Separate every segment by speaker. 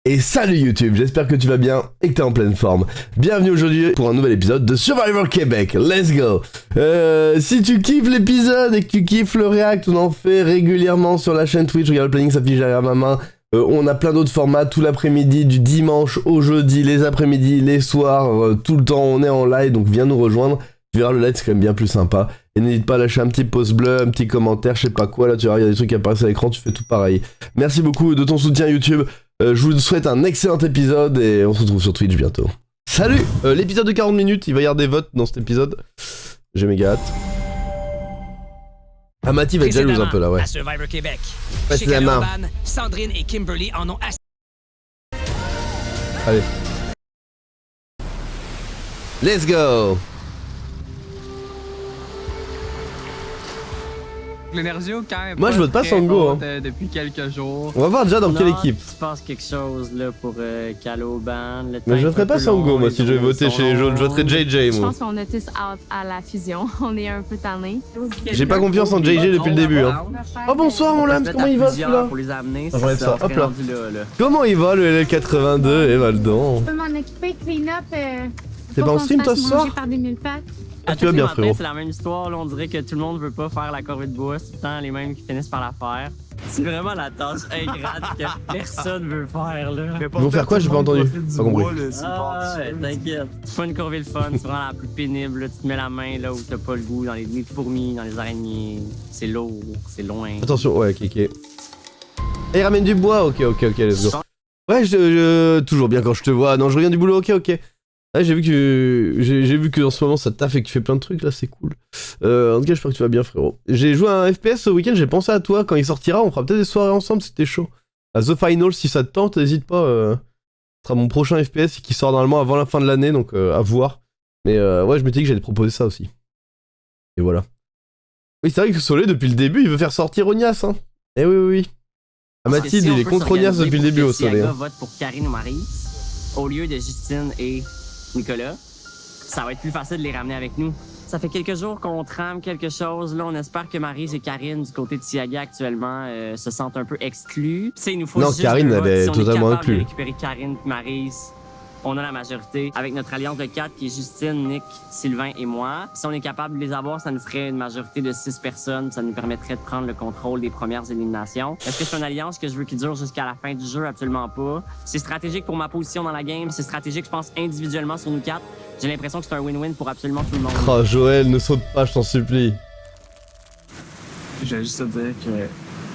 Speaker 1: Et salut YouTube, j'espère que tu vas bien et que t'es en pleine forme. Bienvenue aujourd'hui pour un nouvel épisode de Survivor Québec, let's go. Si tu kiffes l'épisode et que tu kiffes le react, on en fait régulièrement sur la chaîne Twitch, regarde le planning s'affiche derrière ma main. On a plein d'autres formats tout l'après-midi, du dimanche au jeudi, les après-midi, les soirs, tout le temps on est en live, donc viens nous rejoindre. Tu verras le live c'est quand même bien plus sympa. Et n'hésite pas à lâcher un petit pouce bleu, un petit commentaire, je sais pas quoi, là tu verras il y a des trucs qui apparaissent à l'écran, tu fais tout pareil. Merci beaucoup de ton soutien YouTube. Je vous souhaite un excellent épisode et on se retrouve sur Twitch bientôt. Salut. L'épisode de 40 minutes, il va y avoir des votes dans cet épisode. J'ai méga hâte. Ah, Mathis va être jalouse un peu là, ouais.
Speaker 2: À Survivor Québec.
Speaker 1: Passe la main.
Speaker 2: Sandrine et Kimberly en ont assez.
Speaker 1: Allez. Let's go.
Speaker 3: L'Energio quand même.
Speaker 1: Moi je vote pas Sango hein.
Speaker 3: Depuis quelques jours.
Speaker 1: On va voir déjà dans quelle équipe.
Speaker 4: Tu penses quelque chose là pour Caloban.
Speaker 1: Mais je voterai pas Sango moi si je vais voter chez les jaunes, je voterai JJ
Speaker 5: Je
Speaker 1: moi.
Speaker 5: pense qu'on a tous hâte à la fusion. On est un peu tannés.
Speaker 1: J'ai pas confiance en JJ depuis le début hein. Oh bonsoir mon lance, comment il va celui-là?
Speaker 4: Pour les amener,
Speaker 1: J'enlève ça, hop là.
Speaker 4: là.
Speaker 1: Comment il va le LL82 et Valdon?
Speaker 5: Je peux m'en occuper, clean up.
Speaker 1: T'es pas en stream toi ce soir?
Speaker 5: Par des mille pattes.
Speaker 1: Ah, tu vas bien frérot.
Speaker 4: C'est la même histoire, là, on dirait que tout le monde veut pas faire la corvée de bois, c'est tout le temps les mêmes qui finissent par la faire. C'est vraiment la tâche ingrate que personne veut faire là.
Speaker 1: Ils vont faire quoi? J'ai pas entendu. Pas compris.
Speaker 4: Ah ouais, t'inquiète. C'est pas une corvée le fun, c'est vraiment la plus pénible. Là. Tu te mets la main là où t'as pas le goût, dans les nids de fourmis, dans les araignées. C'est lourd, c'est loin.
Speaker 1: Attention, ouais, ok. Et il ramène du bois, ok, let's go. Ouais, toujours bien quand je te vois. Non, je reviens du boulot, ok. Ouais, j'ai vu que en ce moment ça taffe et que tu fais plein de trucs là, c'est cool. En tout cas, j'espère que tu vas bien, frérot. J'ai joué à un FPS ce week-end, j'ai pensé à toi. Quand il sortira, on fera peut-être des soirées ensemble, c'était chaud. À The Final, si ça te tente, n'hésite pas. Ce sera mon prochain FPS qui sort normalement avant la fin de l'année, donc à voir. Mais ouais, je m'étais dit que j'allais te proposer ça aussi. Et voilà. Oui, c'est vrai que Soleil, depuis le début, il veut faire sortir Ognas, hein. Eh oui. Ah, Mathilde, il est contre Ognas depuis le début au Soleil.
Speaker 4: Hein. Vote pour Karine ou Maryse au lieu de Justine et Nicolas, ça va être plus facile de les ramener avec nous. Ça fait quelques jours qu'on trame quelque chose. Là, on espère que Maryse et Karine, du côté de Tiaga actuellement, se sentent un peu exclus. T'sais, il nous faut
Speaker 1: non,
Speaker 4: juste
Speaker 1: Karine, elle est totalement inclue.
Speaker 4: De récupérer Karine et Maryse. On a la majorité. Avec notre alliance de 4 qui est Justine, Nick, Sylvain et moi. Si on est capable de les avoir, ça nous ferait une majorité de 6 personnes. Ça nous permettrait de prendre le contrôle des premières éliminations. Est-ce que c'est une alliance que je veux qui dure jusqu'à la fin du jeu? Absolument pas. C'est stratégique pour ma position dans la game. C'est stratégique, je pense, individuellement sur nous 4. J'ai l'impression que c'est un win-win pour absolument tout le monde.
Speaker 1: Oh, Joël, ne saute pas, je t'en supplie.
Speaker 3: Je vais juste te dire que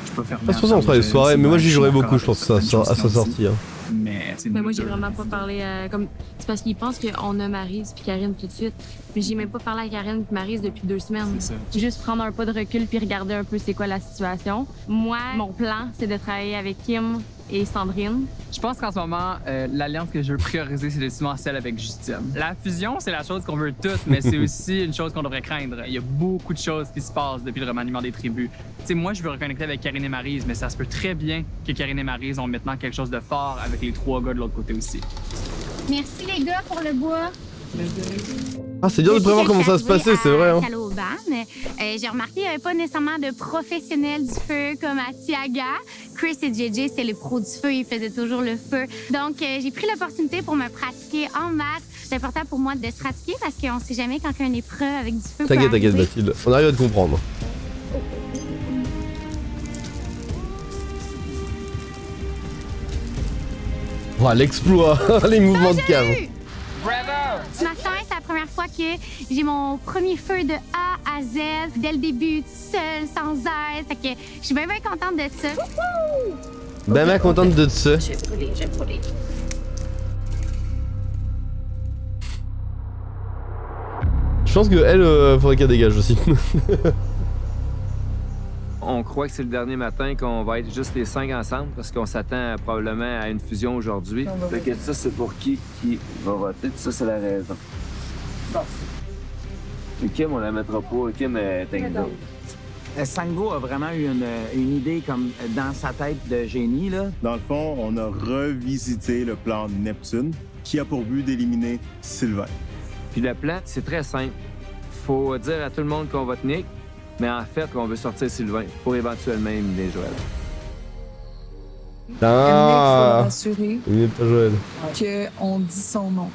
Speaker 3: je peux faire.
Speaker 1: De toute façon, on fera des soirées, mais moi j'y jouerai beaucoup, je pense, à sa sortie. Hein.
Speaker 3: Mais
Speaker 5: moi, j'ai vraiment pas parlé comme. C'est parce qu'ils pensent qu'on a Maryse puis Karine tout de suite. Mais j'ai même pas parlé à Karine puis Maryse depuis 2 semaines.
Speaker 3: C'est ça.
Speaker 5: Juste prendre un pas de recul puis regarder un peu c'est quoi la situation. Moi, mon plan, c'est de travailler avec Kim et Sandrine.
Speaker 3: Je pense qu'en ce moment, l'alliance que je veux prioriser, c'est décidément celle avec Justine. La fusion, c'est la chose qu'on veut toutes, mais c'est aussi une chose qu'on devrait craindre. Il y a beaucoup de choses qui se passent depuis le remaniement des tribus. Tu sais, moi, je veux reconnecter avec Karine et Maryse, mais ça se peut très bien que Karine et Maryse ont maintenant quelque chose de fort avec les 3 gars de l'autre côté aussi.
Speaker 6: Merci les gars pour le bois.
Speaker 1: Ah, c'est dur de prévoir comment ça va se passer, c'est vrai. Hein.
Speaker 6: J'ai remarqué qu'il n'y avait pas nécessairement de professionnels du feu comme à Tiaga. Chris et JJ, c'était les pros du feu, ils faisaient toujours le feu. Donc, j'ai pris l'opportunité pour me pratiquer en masse. C'est important pour moi de se pratiquer parce qu'on ne sait jamais quand il y a une épreuve avec du feu.
Speaker 1: T'inquiète, Mathilde. On arrive à te comprendre. Oh, l'exploit, les mouvements de cave.
Speaker 6: Ce matin, c'est la première fois que j'ai mon premier feu de A à Z, dès le début, tout seul, sans aide. Fait que je suis bien contente de ça.
Speaker 1: Ben contente de ça.
Speaker 6: J'ai brûlé.
Speaker 1: Je pense que elle, faudrait qu'elle dégage aussi.
Speaker 7: On croit que c'est le dernier matin qu'on va être juste les 5 ensemble parce qu'on s'attend probablement à une fusion aujourd'hui. Fait que ça, c'est pour qui va voter. Ça, c'est la raison. Et Kim, on la mettra pas. Kim est dingue.
Speaker 8: Sango a vraiment eu une idée comme dans sa tête de génie, là.
Speaker 9: Dans le fond, on a revisité le plan de Neptune qui a pour but d'éliminer Sylvain.
Speaker 7: Puis le plan, c'est très simple. Faut dire à tout le monde qu'on vote Nick, mais en fait, on veut sortir Sylvain pour éventuellement éliminer Joël.
Speaker 1: Ah,
Speaker 10: rassurer
Speaker 1: il n'est pas Joël.
Speaker 10: qu'on dit son nom.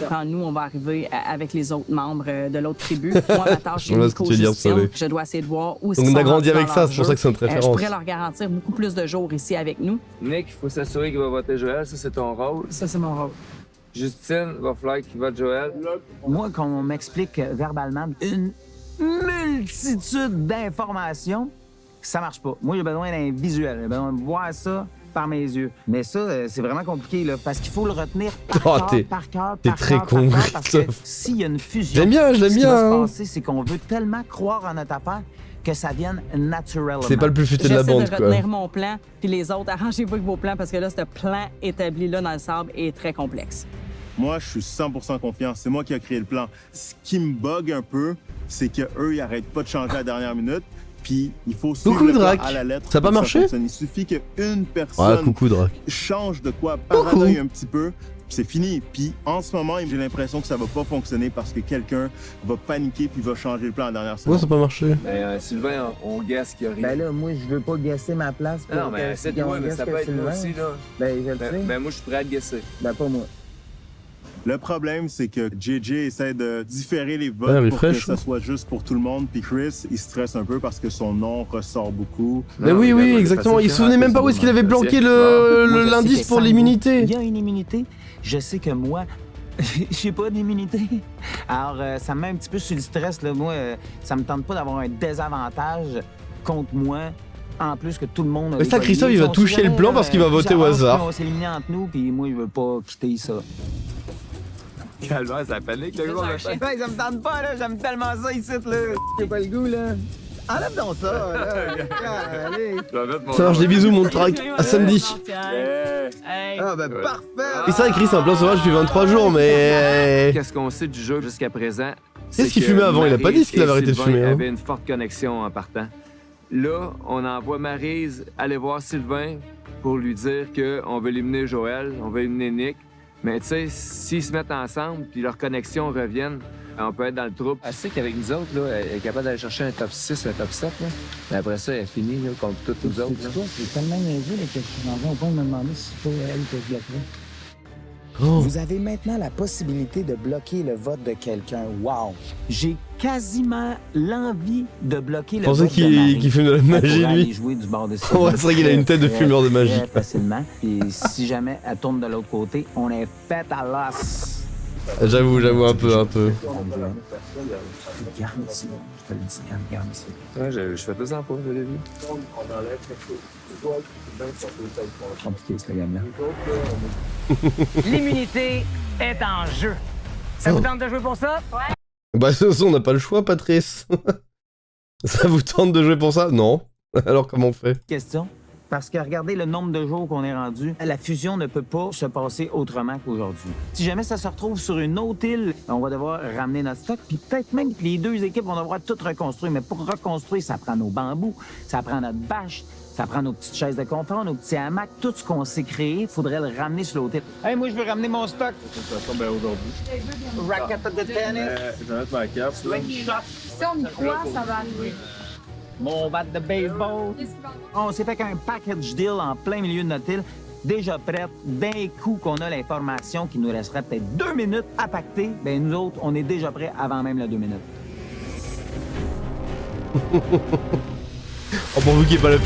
Speaker 11: Quand nous, on va arriver avec les autres membres de l'autre tribu, moi, ma tâche, c'est
Speaker 1: Voilà
Speaker 11: une
Speaker 1: ce que tu veux dire,
Speaker 11: co-gestion.
Speaker 1: Soleil.
Speaker 11: Je dois essayer de voir où
Speaker 1: Donc on a grandi avec ça, c'est pour ça que c'est une
Speaker 11: Je
Speaker 1: référence.
Speaker 11: pourrais leur garantir beaucoup plus de jours ici avec nous.
Speaker 7: Nick, il faut s'assurer qu'il va voter Joël, ça c'est ton rôle.
Speaker 11: Ça, c'est mon rôle.
Speaker 7: Justine, il va falloir qu'il vote Joël.
Speaker 8: Moi, quand on m'explique verbalement une multitude d'informations, ça marche pas. Moi, j'ai besoin d'un visuel. J'ai besoin de voir ça par mes yeux. Mais ça, c'est vraiment compliqué, là, parce qu'il faut le retenir
Speaker 1: Oh,
Speaker 8: par cœur,
Speaker 1: t'es très con,
Speaker 8: parce que
Speaker 1: Christophe.
Speaker 8: s'il y a une fusion,
Speaker 1: J'aime bien, je l'aime
Speaker 8: ce qui va
Speaker 1: bien,
Speaker 8: se
Speaker 1: hein.
Speaker 8: passer, c'est qu'on veut tellement croire en notre affaire que ça vienne naturellement.
Speaker 1: C'est pas le plus futé de la
Speaker 11: J'essaie
Speaker 1: bande,
Speaker 11: de
Speaker 1: quoi.
Speaker 11: retenir mon plan, puis les autres, arrangez-vous avec vos plans, parce que là, ce plan établi là dans le sable est très complexe.
Speaker 9: Moi, je suis 100% confiant. C'est moi qui ai créé le plan. Ce qui me bug un peu, c'est qu'eux, ils arrêtent pas de changer à la dernière minute. Puis il faut suivre
Speaker 1: Coucou,
Speaker 9: le plan
Speaker 1: Drac.
Speaker 9: à la lettre.
Speaker 1: Ça a pas
Speaker 9: pour que
Speaker 1: marché?
Speaker 9: fonctionne. Il suffit qu'une
Speaker 1: Ouais,
Speaker 9: personne
Speaker 1: coucou Drac.
Speaker 9: change de quoi, paranoïe un petit peu, puis c'est fini. Puis en ce moment, j'ai l'impression que ça va pas fonctionner parce que quelqu'un va paniquer puis va changer le plan à la dernière
Speaker 1: Pourquoi
Speaker 9: seconde.
Speaker 1: ça a pas marché?
Speaker 7: Ben, Sylvain, on guesse qu'il y a rien.
Speaker 8: Ben là, moi, je veux pas guesser ma place pour
Speaker 7: non, mais c'est toi, mais ça peut être moi aussi, là.
Speaker 8: Ben, je le sais.
Speaker 7: Ben, moi, je suis prêt à te guesser.
Speaker 8: Ben, pas moi.
Speaker 9: Le problème, c'est que JJ essaie de différer les votes
Speaker 1: Ouais,
Speaker 9: pour que
Speaker 1: refresh.
Speaker 9: ça soit juste pour tout le monde. Puis Chris, il stresse un peu parce que son nom ressort beaucoup.
Speaker 1: Mais oui, oui, exactement. Il se souvenait même pas où est-ce qu'il avait planqué l'indice pour l'immunité.
Speaker 8: Il y a une immunité. Je sais que moi, j'ai pas d'immunité. Alors, ça me met un petit peu sur le stress. Là. Moi, ça me tente pas d'avoir un désavantage contre moi. En plus que tout le monde a
Speaker 1: Mais ça,
Speaker 8: des
Speaker 1: Christophe,
Speaker 8: colliers.
Speaker 1: il va
Speaker 8: On
Speaker 1: toucher
Speaker 8: sait
Speaker 1: le
Speaker 8: jamais,
Speaker 1: plan parce qu'il va voter au
Speaker 8: j'avance,
Speaker 1: hasard.
Speaker 8: puis on s'élimine entre nous, puis moi, je veux pas quitter ça.
Speaker 7: Calvaire, ça panique, le gros.
Speaker 8: Hey, ça me tente pas, là. J'aime tellement ça ici, là. J'ai pas le goût, là. Enlève donc ça, là. Allez.
Speaker 1: Ça marche, des bisous, mon track. À samedi.
Speaker 8: Ah, ben, parfait.
Speaker 1: Et c'est vrai, Chris, c'est un plan sauvage depuis 23 jours, mais.
Speaker 7: Qu'est-ce qu'on sait du jeu jusqu'à présent?
Speaker 1: Qu'est-ce qu'il
Speaker 7: que
Speaker 1: fumait avant? Il a pas dit ce qu'il avait
Speaker 7: Maryse
Speaker 1: arrêté de
Speaker 7: et Sylvain
Speaker 1: fumer, hein.
Speaker 7: avaient une forte connexion en partant. Là, on envoie Maryse aller voir Sylvain pour lui dire qu'on veut éliminer Joël, on veut éliminer Nick. Mais tu sais, s'ils se mettent ensemble puis leurs connexions reviennent, on peut être dans le trouble. Elle sait qu'avec nous autres, là, elle est capable d'aller chercher un top 6, un top 7. Là. Mais après ça, elle est finie là, contre toutes nous autres. là.
Speaker 8: C'est tellement niaiseux, les questions. Au point de me demander si c'est pas elle que je bloquerais.
Speaker 1: Oh.
Speaker 12: Vous avez maintenant la possibilité de bloquer le vote de quelqu'un. Wow!
Speaker 8: J'ai quasiment l'envie de bloquer le
Speaker 1: Je pensais
Speaker 8: vote de Marie.
Speaker 1: qu'il fume de la
Speaker 8: Elle
Speaker 1: magie,
Speaker 8: pourrait aller
Speaker 1: lui.
Speaker 8: jouer du bord de
Speaker 1: Ouais, c'est vrai qu'il a une tête de fumeur de magie.
Speaker 8: Très facilement. Puis si jamais elle tourne de l'autre côté, on est fait à l'os.
Speaker 1: J'avoue, un peu.
Speaker 8: Regarde ici, je te le dis, regarde ici.
Speaker 7: Ouais, je fais 2 ans pas, je l'ai vu.
Speaker 8: Compliqué, cette gamme-là.
Speaker 2: L'immunité est en jeu. Ça vous tente de jouer pour ça? Ouais.
Speaker 1: Bah, de toute façon, on n'a pas le choix, Patrice. Ça vous tente de jouer pour ça? Non. Alors, comment on fait?
Speaker 8: Question. Parce que regardez le nombre de jours qu'on est rendu. La fusion ne peut pas se passer autrement qu'aujourd'hui. Si jamais ça se retrouve sur une autre île, on va devoir ramener notre stock. Puis peut-être même que les deux équipes vont devoir tout reconstruire. Mais pour reconstruire, ça prend nos bambous, ça prend notre bâche, ça prend nos petites chaises de confort, nos petits hamacs. Tout ce qu'on s'est créé, il faudrait le ramener sur l'autre île. Hey, moi, je veux ramener mon stock.
Speaker 9: De toute façon, ben aujourd'hui.
Speaker 8: Racket de tennis.
Speaker 9: Je vais mettre ma cape. là.
Speaker 6: Si on y croit, ça va arriver.
Speaker 8: Mon bat de baseball. On s'est fait qu'un package deal en plein milieu de notre île, déjà prête. D'un coup qu'on a l'information qu'il nous resterait peut-être 2 minutes à pacter, ben nous autres, on est déjà prêts avant même les 2 minutes.
Speaker 1: Oh, pourvu qu'il n'y ait pas la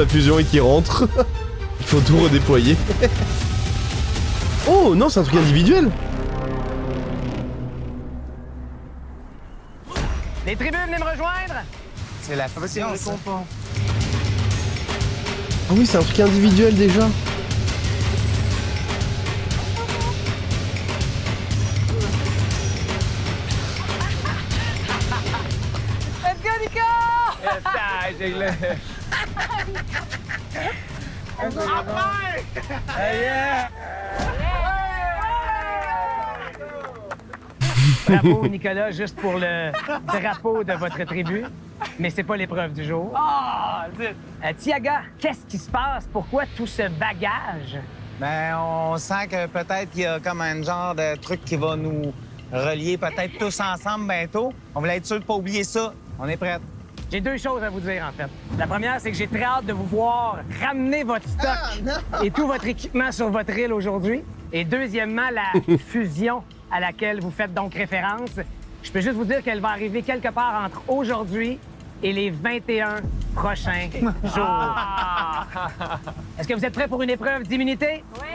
Speaker 1: fusion et qu'il rentre. Il faut tout redéployer. Oh non, c'est un truc individuel.
Speaker 2: Les tribus, venez me rejoindre!
Speaker 12: C'est la fusion, ça.
Speaker 1: Ah oui, c'est un truc individuel déjà.
Speaker 2: Let's go, Nico! Bravo, Nicolas, juste pour le drapeau de votre tribu. Mais c'est pas l'épreuve du jour. Tiaga, qu'est-ce qui se passe? Pourquoi tout ce bagage?
Speaker 12: Ben, on sent que peut-être qu'il y a comme un genre de truc qui va nous relier peut-être tous ensemble bientôt. On voulait être sûr de pas oublier ça. On est prêts.
Speaker 2: J'ai deux choses à vous dire, en fait. La première, c'est que j'ai très hâte de vous voir ramener votre stock et tout votre équipement sur votre île aujourd'hui. Et deuxièmement, la fusion à laquelle vous faites donc référence. Je peux juste vous dire qu'elle va arriver quelque part entre aujourd'hui et les 21 prochains jours. Est-ce que vous êtes prêts pour une épreuve d'immunité? Oui!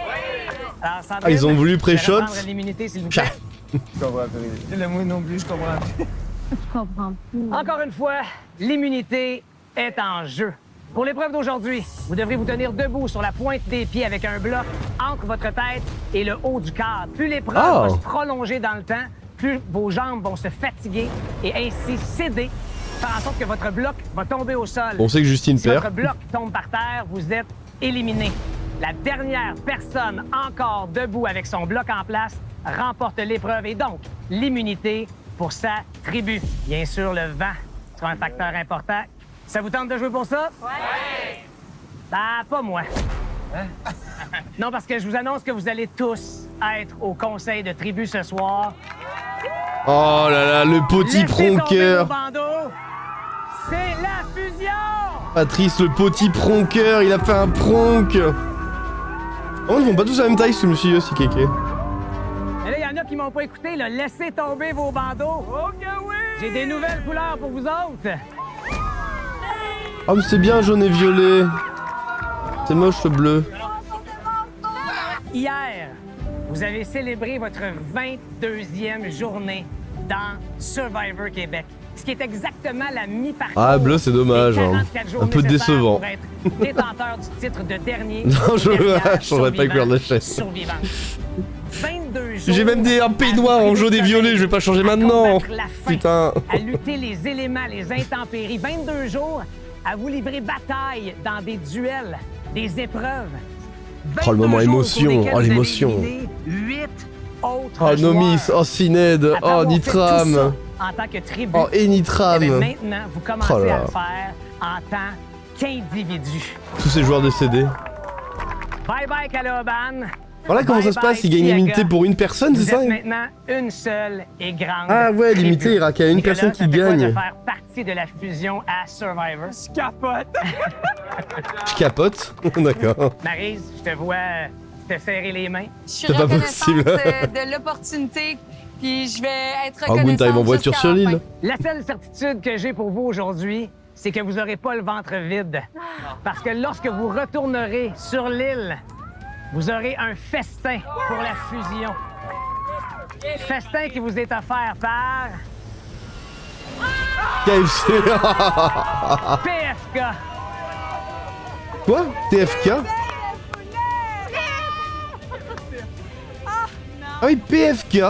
Speaker 2: Alors, Sandrine,
Speaker 1: ils ont voulu pré-shot.
Speaker 2: L'immunité, s'il vous plaît.
Speaker 12: Je comprends plus. Le moi non plus, je comprends plus.
Speaker 5: Je comprends plus.
Speaker 2: Encore une fois, l'immunité est en jeu. Pour l'épreuve d'aujourd'hui, vous devrez vous tenir debout sur la pointe des pieds avec un bloc entre votre tête et le haut du cadre. Plus l'épreuve va se prolonger dans le temps, plus vos jambes vont se fatiguer et ainsi céder, faire en sorte que votre bloc va tomber au sol.
Speaker 1: On sait que Justine
Speaker 2: si
Speaker 1: perd.
Speaker 2: votre bloc tombe par terre, vous êtes éliminé. La dernière personne encore debout avec son bloc en place remporte l'épreuve et donc l'immunité pour sa tribu. Bien sûr, le vent sera un facteur important. Ça vous tente de jouer pour ça? Oui! Ben, pas moi. Hein? Non, parce que je vous annonce que vous allez tous être au conseil de tribu ce soir.
Speaker 1: Oh là là, le petit pronqueur.
Speaker 2: C'est la fusion!
Speaker 1: Patrice, le petit pronqueur, il a fait un pronk. Oh, ils font pas tous la même taille, ce monsieur aussi, kéké.
Speaker 2: Mais là, il y en a qui m'ont pas écouté, là. Laissez tomber vos bandeaux. OK, oui! J'ai des nouvelles couleurs pour vous autres.
Speaker 1: Oh, mais c'est bien jaune et violet. C'est moche, ce bleu.
Speaker 2: Hier, vous avez célébré votre 22e journée dans Survivor Québec. Ce qui est exactement la mi-parcours.
Speaker 1: Ah, bleu, c'est dommage. Hein. Un peu décevant.
Speaker 2: Pour être détenteur du titre de dernier.
Speaker 1: Non, je changerais pas la couleur de la chaise.
Speaker 2: 22 jours.
Speaker 1: J'ai même un peignoir en jaune et violet, je vais pas changer maintenant. Putain.
Speaker 2: À lutter les éléments, les intempéries. 22 jours à vous livrer bataille dans des duels, des épreuves.
Speaker 1: Oh, le moment émotion. Oh, l'émotion.
Speaker 2: 8 autres
Speaker 1: oh, Nomis. Oh, Sined. Oh, Nitram.
Speaker 2: En tant que tribu.
Speaker 1: Oh, et Nitram.
Speaker 2: Maintenant, vous commencez à le faire en tant qu'individu.
Speaker 1: Tous ces joueurs décédés.
Speaker 2: Bye bye, Caloban.
Speaker 1: Voilà comment ça se passe, il gagne l'immunité pour une personne, c'est ça?
Speaker 2: Vous êtes maintenant une seule et grande.
Speaker 1: Ah ouais, l'immunité, il y aura qu'à une personne qui gagne.
Speaker 2: De faire partie de la fusion à Survivor. Je capote.
Speaker 1: Je capote? D'accord.
Speaker 2: Maryse, je te vois te serrer les mains.
Speaker 10: Je suis reconnaissante de l'opportunité, puis je vais être reconnaissante.
Speaker 1: Oh, Gun, t'arrives en voiture sur l'île.
Speaker 2: La seule certitude que j'ai pour vous aujourd'hui, c'est que vous n'aurez pas le ventre vide. Parce que lorsque vous retournerez sur l'île, vous aurez un festin pour la fusion. Festin qui vous est offert par...
Speaker 1: KFC.
Speaker 2: PFK.
Speaker 1: Quoi? TFK? Ah oui, PFK.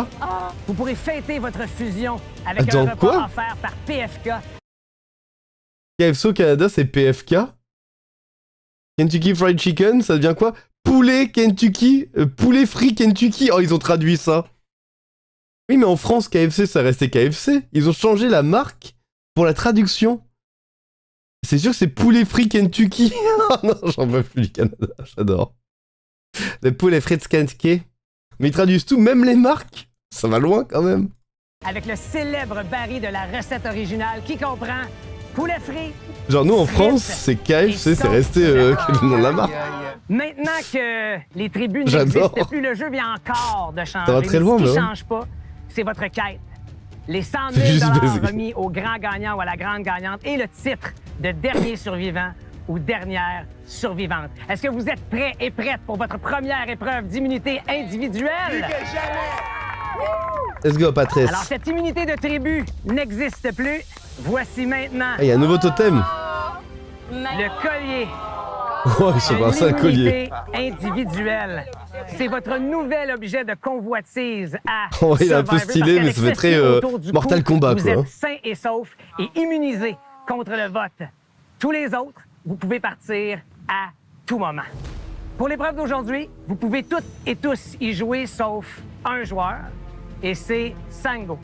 Speaker 2: Vous pourrez fêter votre fusion avec un repas offert par PFK.
Speaker 1: KFC au Canada, c'est PFK? Kentucky Fried Chicken, ça devient quoi? Poulet Kentucky, poulet frit Kentucky. Oh, ils ont traduit ça. Oui, mais en France, KFC, ça restait KFC. Ils ont changé la marque pour la traduction. C'est sûr que c'est poulet frit Kentucky. Oh non, j'en veux plus du Canada, j'adore. Le poulet frit Kentucky. Mais ils traduisent tout, même les marques. Ça va loin quand même.
Speaker 2: Avec le célèbre baril de la recette originale qui comprend poulet frit.
Speaker 1: Genre nous en France, c'est KFC, c'est resté le nom de la marque.
Speaker 2: Maintenant que les tribus n'existent plus, le jeu vient encore de changer.
Speaker 1: Ça va très loin,
Speaker 2: mais ce qui
Speaker 1: mais
Speaker 2: ne change pas, c'est votre quête. Les 100 000 $ remis au grand gagnant ou à la grande gagnante et le titre de dernier survivant ou dernière survivante. Est-ce que vous êtes prêts et prêtes pour votre première épreuve d'immunité individuelle?
Speaker 1: Let's go, Patrice.
Speaker 2: Alors, cette immunité de tribu n'existe plus. Voici maintenant...
Speaker 1: Il y a un nouveau totem.
Speaker 2: Le collier.
Speaker 1: Oh, ils sont passés à collier.
Speaker 2: Individuelle. C'est votre nouvel objet de convoitise à
Speaker 1: Oh, il est un peu stylé, mais ça fait très Mortal Kombat,
Speaker 2: vous
Speaker 1: quoi.
Speaker 2: Vous êtes sain et sauf et immunisé contre le vote. Tous les autres, vous pouvez partir à tout moment. Pour l'épreuve d'aujourd'hui, vous pouvez toutes et tous y jouer, sauf un joueur, et c'est Sango.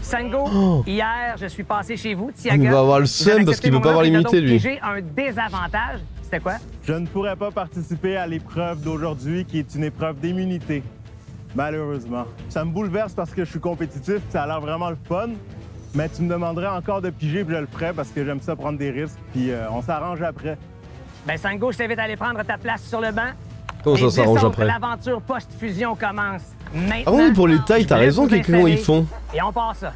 Speaker 2: Sango, hier, je suis passé chez vous, Tiaga.
Speaker 1: Il va avoir le seum parce qu'il ne peut pas avoir l'immunité, lui.
Speaker 2: J'ai un désavantage. C'était quoi?
Speaker 9: Je ne pourrais pas participer à l'épreuve d'aujourd'hui, qui est une épreuve d'immunité. Malheureusement. Ça me bouleverse parce que je suis compétitif, ça a l'air vraiment le fun. Mais tu me demanderais encore de piger, puis je le ferais parce que j'aime ça prendre des risques, puis on s'arrange après.
Speaker 2: Ben, Sango, je t'invite à aller prendre ta place sur le banc.
Speaker 1: Comment ça s'arrange après?
Speaker 2: L'aventure post-fusion commence maintenant.
Speaker 1: Ah oui, pour les tailles, t'as raison, quelqu'un ils font.
Speaker 2: Et on part ça.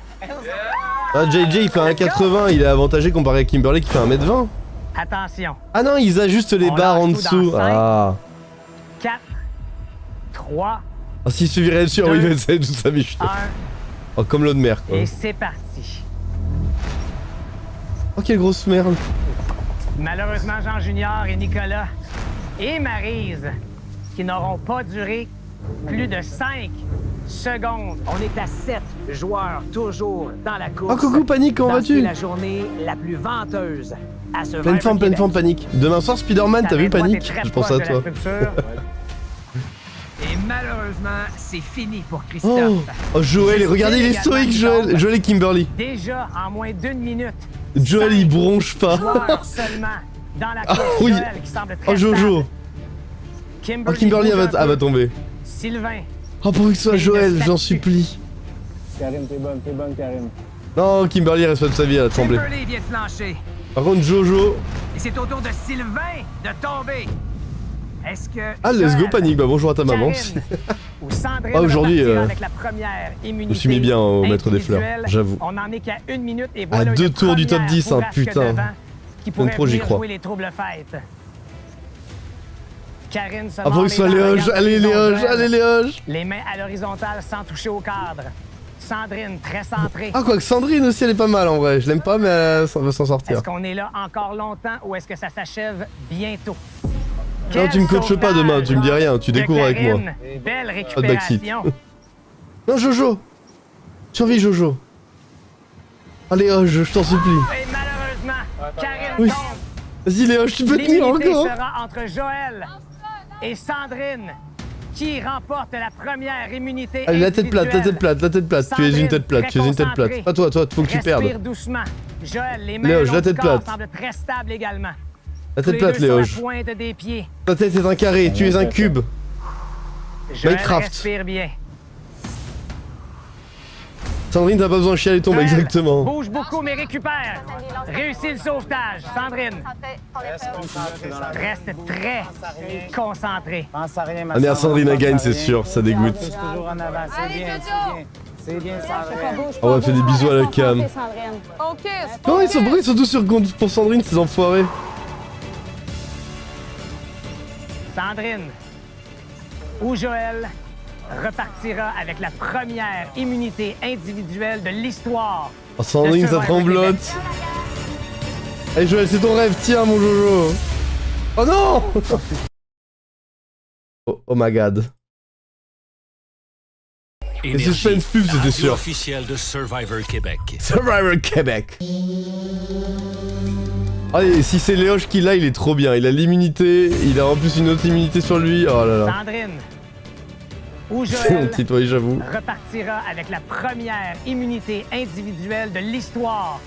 Speaker 1: Ah, JJ il fait 1m80, il est avantagé comparé à Kimberly qui fait 1m20.
Speaker 2: Attention.
Speaker 1: Ah non, ils ajustent les barres en dessous. Ah.
Speaker 2: 4, 3.
Speaker 1: Ah, s'il suffirait dessus, oui, mais c'est tout ça, biche. Oh, comme l'eau de mer, quoi.
Speaker 2: Et c'est parti.
Speaker 1: Oh, quelle grosse merde.
Speaker 2: Malheureusement, Jean Junior et Nicolas et Maryse, qui n'auront pas duré plus de 5 secondes. On est à 7 joueurs toujours dans la course.
Speaker 1: Oh, coucou, Panique, comment vas-tu?
Speaker 2: C'est la journée la plus venteuse à ce
Speaker 1: pleine forme, Panique. Demain soir, Spider-Man, t'as vu, Panique? Je pense à toi.
Speaker 2: Et malheureusement, c'est fini pour Christophe.
Speaker 1: Oh, Joël, regardez, il est stoïque, Joël. Joël et Kimberly.
Speaker 2: Déjà en moins d'1 minute.
Speaker 1: Joël, il bronche pas.
Speaker 2: Seulement dans la course,
Speaker 1: oui.
Speaker 2: Joël, qui semble très
Speaker 1: oh, Jojo.
Speaker 2: Kimberly,
Speaker 1: Kimberly elle va tomber.
Speaker 2: Sylvain.
Speaker 1: Oh, pour que ce soit Joël, j'en supplie.
Speaker 9: Karim, t'es bonne, Karim.
Speaker 1: Non, Kimberly reste pas de sa vie, elle a tremblé.
Speaker 2: Kimberly vient de flancher.
Speaker 1: Par contre, Jojo.
Speaker 2: Et c'est au tour de Sylvain de tomber. Est-ce que.
Speaker 1: Ah, let's go, Panique. Bah, bonjour à ta maman. Ah, aujourd'hui, je me suis mis bien au maître des fleurs, j'avoue.
Speaker 2: On en est qu'à 1 minute et
Speaker 1: voilà. À 2 tours du top 10, hein, putain.
Speaker 2: Une
Speaker 1: pro, j'y crois.
Speaker 2: Les troubles fêtes. Karine se
Speaker 1: ah, pour que ce soit Léoge. Allez, Léoge, allez, Léoge.
Speaker 2: Les mains à l'horizontale sans toucher au cadre. Sandrine, très centrée.
Speaker 1: Ah, quoi que Sandrine aussi, elle est pas mal en vrai. Je l'aime pas, mais elle va s'en sortir.
Speaker 2: Est-ce qu'on est là encore longtemps ou est-ce que ça s'achève bientôt?
Speaker 1: Non, tu me coaches pas demain, tu me dis rien, tu découvres avec moi.
Speaker 2: Belle récupération.
Speaker 1: Non, Jojo. Survie, Jojo. Allez, je t'en supplie.
Speaker 2: Et malheureusement, Karine
Speaker 1: oui. Vas-y, Léo, tu peux tenir encore.
Speaker 2: Sera entre Joël et Sandrine qui remporte la première immunité.
Speaker 1: Allez, la tête plate. Tu es une tête plate, Pas toi, faut que tu perdes.
Speaker 2: Respire doucement. Joël, les mains
Speaker 1: Léo, la tête plate.
Speaker 2: semblent très stables également.
Speaker 1: La tête plate, Léo. Ta tête est un carré, tu es un cube. Minecraft.
Speaker 2: Respire bien.
Speaker 1: Sandrine, t'as pas besoin de chialer, tombe exactement.
Speaker 2: Bouge beaucoup, mais récupère. Réussis le sauvetage. Sandrine. Reste très concentré.
Speaker 1: Ah merde, Sandrine a gagne, c'est sûr, ça dégoûte.
Speaker 9: C'est bien, Sandrine.
Speaker 1: Oh, elle fait des bisous à la cam. Non, ils sont tous sur compte pour Sandrine, ces enfoirés.
Speaker 2: Sandrine ou Joël repartira avec la première immunité individuelle de l'histoire.
Speaker 1: Oh, Sandrine, ça tremblote. Allez, Joël, c'est ton rêve, tiens, mon Jojo. Oh non. Oh my god. Les suspense pub, c'était sûr.
Speaker 13: Officiel de Survivor Québec.
Speaker 1: Survivor Québec. Ah, et si c'est Léoche qui l'a, il est trop bien. Il a l'immunité, il a en plus une autre immunité sur lui. Oh là là.
Speaker 2: Sandrine ou
Speaker 1: c'est mon
Speaker 2: Joël
Speaker 1: petit toit, j'avoue.
Speaker 2: repartira avec la première immunité individuelle de l'histoire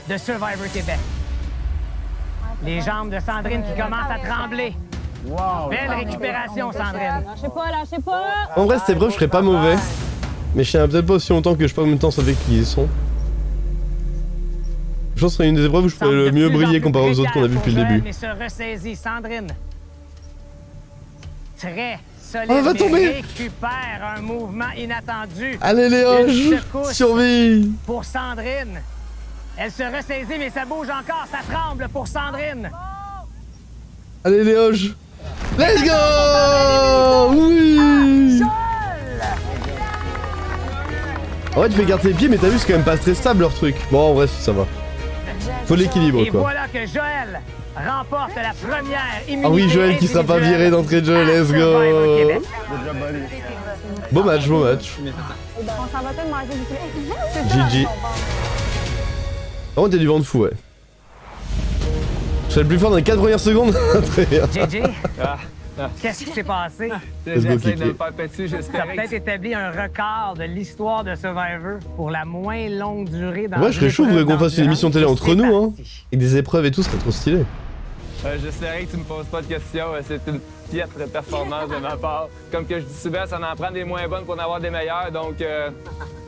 Speaker 2: de Survivor Québec. Les jambes de Sandrine qui commencent à trembler.
Speaker 9: Wow.
Speaker 2: Belle récupération, Sandrine.
Speaker 11: Lâchez pas.
Speaker 1: En vrai, cette épreuve, je serais pas mauvais. Mais je tiens peut-être pas aussi longtemps que je sais pas combien de temps ça fait qu'ils sont. Je pense que ce serait une des épreuves où je pourrais le mieux briller comparé aux autres qu'on a vu depuis le début.
Speaker 2: Mais se ressaisit, Sandrine. Très solide.
Speaker 1: Oh, va tomber.
Speaker 2: Récupère un mouvement inattendu.
Speaker 1: Allez, Léoge, survie.
Speaker 2: Pour Sandrine. Elle se ressaisit, mais ça bouge encore. Ça tremble pour Sandrine.
Speaker 1: Allez, Léoge. Let's go. Oui. En vrai, tu fais garder tes pieds, mais t'as vu, c'est quand même pas très stable leur truc. Bon, en vrai, ça va. Faut l'équilibre, quoi.
Speaker 2: Et voilà que Joël remporte la première immunité.
Speaker 1: Ah oui, Joël qui sera pas viré d'entrée de jeu, let's go. Beau match, beau match.
Speaker 11: On s'en va peut-être manger du poulet.
Speaker 1: GG. Par contre, y'a du vent de fou, ouais. Je serais le plus fort dans les 4 premières secondes. Très bien.
Speaker 2: GG. Qu'est-ce qui s'est passé?
Speaker 7: J'essaie de me faire péter,
Speaker 2: Tu as peut-être établi un record de l'histoire de Survivor pour la moins longue durée dans
Speaker 1: Ouais, je serais chaud, faudrait qu'on fasse une émission télé entre nous, hein. Et des épreuves et tout, ce serait trop stylé.
Speaker 7: J'espérais que tu me poses pas de questions. C'est une piètre performance de ma part. Comme que je dis souvent, ça en prend des moins bonnes pour en avoir des meilleures. Donc,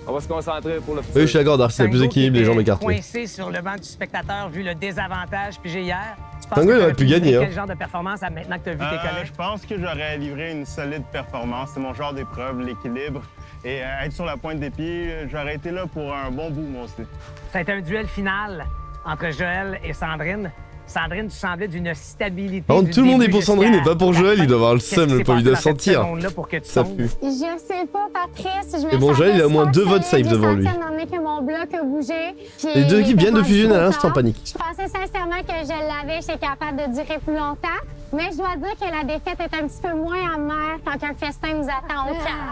Speaker 7: On va se concentrer pour le futur.
Speaker 1: Oui, je suis d'accord, Darcy, il y a plus d'équilibre, les jambes écartées.
Speaker 2: Coincé sur le banc du spectateur vu le désavantage pigé hier. Tu penses
Speaker 1: Tango,
Speaker 2: que
Speaker 1: il aurait
Speaker 2: t'aurais
Speaker 1: pu
Speaker 2: pu
Speaker 1: gagner,
Speaker 2: livrer
Speaker 1: hein.
Speaker 2: Quel genre de performance maintenant que tu as vu tes collègues?
Speaker 9: Je pense que j'aurais livré une solide performance. C'est mon genre d'épreuve, l'équilibre. Et être sur la pointe des pieds, j'aurais été là pour un bon bout, moi aussi.
Speaker 2: Ça a été un duel final entre Joël et Sandrine. Sandrine, tu semblais d'une stabilité.
Speaker 1: Par contre,
Speaker 2: du
Speaker 1: tout le monde est
Speaker 2: début
Speaker 1: pour Sandrine et
Speaker 2: jusqu'à
Speaker 1: pas pour
Speaker 2: la
Speaker 1: Joël,
Speaker 2: fin.
Speaker 1: il doit avoir le
Speaker 2: Qu'est-ce
Speaker 1: seum,
Speaker 2: qui
Speaker 1: le
Speaker 2: s'est
Speaker 1: pauvre, il
Speaker 2: passé
Speaker 1: doit
Speaker 2: dans cette
Speaker 1: sentir.
Speaker 2: seconde-là pour que tu
Speaker 1: Ça
Speaker 2: tombes?
Speaker 1: pue.
Speaker 6: Je sais pas, Patrice. Je me
Speaker 1: Et bon, Joël, il a au moins 2 votes safe devant lui.
Speaker 6: que mon bloc a bougé. Puis
Speaker 1: Les deux équipes viennent de
Speaker 6: il était
Speaker 1: fusionner à
Speaker 6: rendu
Speaker 1: l'instant,
Speaker 6: trop tard.
Speaker 1: panique.
Speaker 6: Je pensais sincèrement que je l'avais, j'étais capable de durer plus longtemps. Mais je dois dire que la défaite est un petit peu moins amère quand un festin nous attend au camp.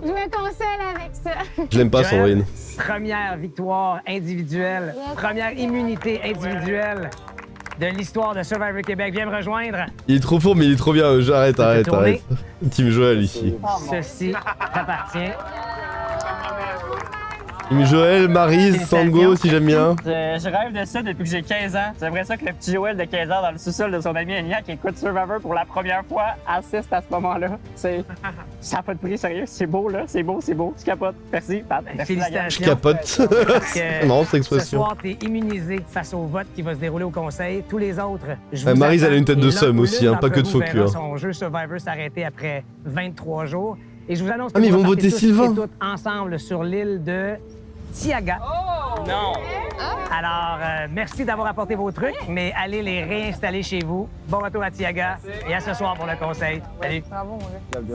Speaker 6: Je me console avec ça.
Speaker 1: Je l'aime pas, Sandrine.
Speaker 2: Première victoire individuelle, première immunité individuelle de l'histoire de Survivor Québec. Viens me rejoindre.
Speaker 1: Il est trop fort, mais il est trop bien. Arrête. Team Joël ici.
Speaker 2: Ceci t'appartient.
Speaker 1: Team Joël, Maryse, Sango, si j'aime bien.
Speaker 4: Je rêve de ça depuis que j'ai 15 ans. J'aimerais ça que le petit Joël de 15 ans dans le sous-sol de son ami Enya qui écoute Survivor pour la première fois assiste à ce moment-là. Ça n'a pas de prix, sérieux. C'est beau, là. C'est beau. Je capote. Merci, Pat. Merci,
Speaker 2: Félicitations.
Speaker 1: Je capote.
Speaker 2: C'est
Speaker 1: marrant cette
Speaker 2: Ce
Speaker 1: expression.
Speaker 2: soir, t'es immunisé face au vote qui va se dérouler au conseil. Tous les autres, je
Speaker 1: Ouais,
Speaker 2: vous
Speaker 1: Maryse, elle a une tête
Speaker 2: attends.
Speaker 1: de
Speaker 2: Et l'un
Speaker 1: somme
Speaker 2: ou
Speaker 1: aussi,
Speaker 2: l'une
Speaker 1: hein, pas que de
Speaker 2: d'entre vous
Speaker 1: faux cul,
Speaker 2: verra
Speaker 1: hein.
Speaker 2: Son jeu Survivor s'arrêter après 23 jours. Et je vous annonce que
Speaker 1: Ah, mais ils
Speaker 2: vous
Speaker 1: vont
Speaker 2: repartez
Speaker 1: voter
Speaker 2: tous
Speaker 1: Sylvain.
Speaker 2: et toutes ensemble sur l'île de Tiaga.
Speaker 4: Non!
Speaker 2: Alors, merci d'avoir apporté vos trucs, mais allez les réinstaller chez vous. Bon retour à Tiaga et à ce soir pour le conseil. Salut.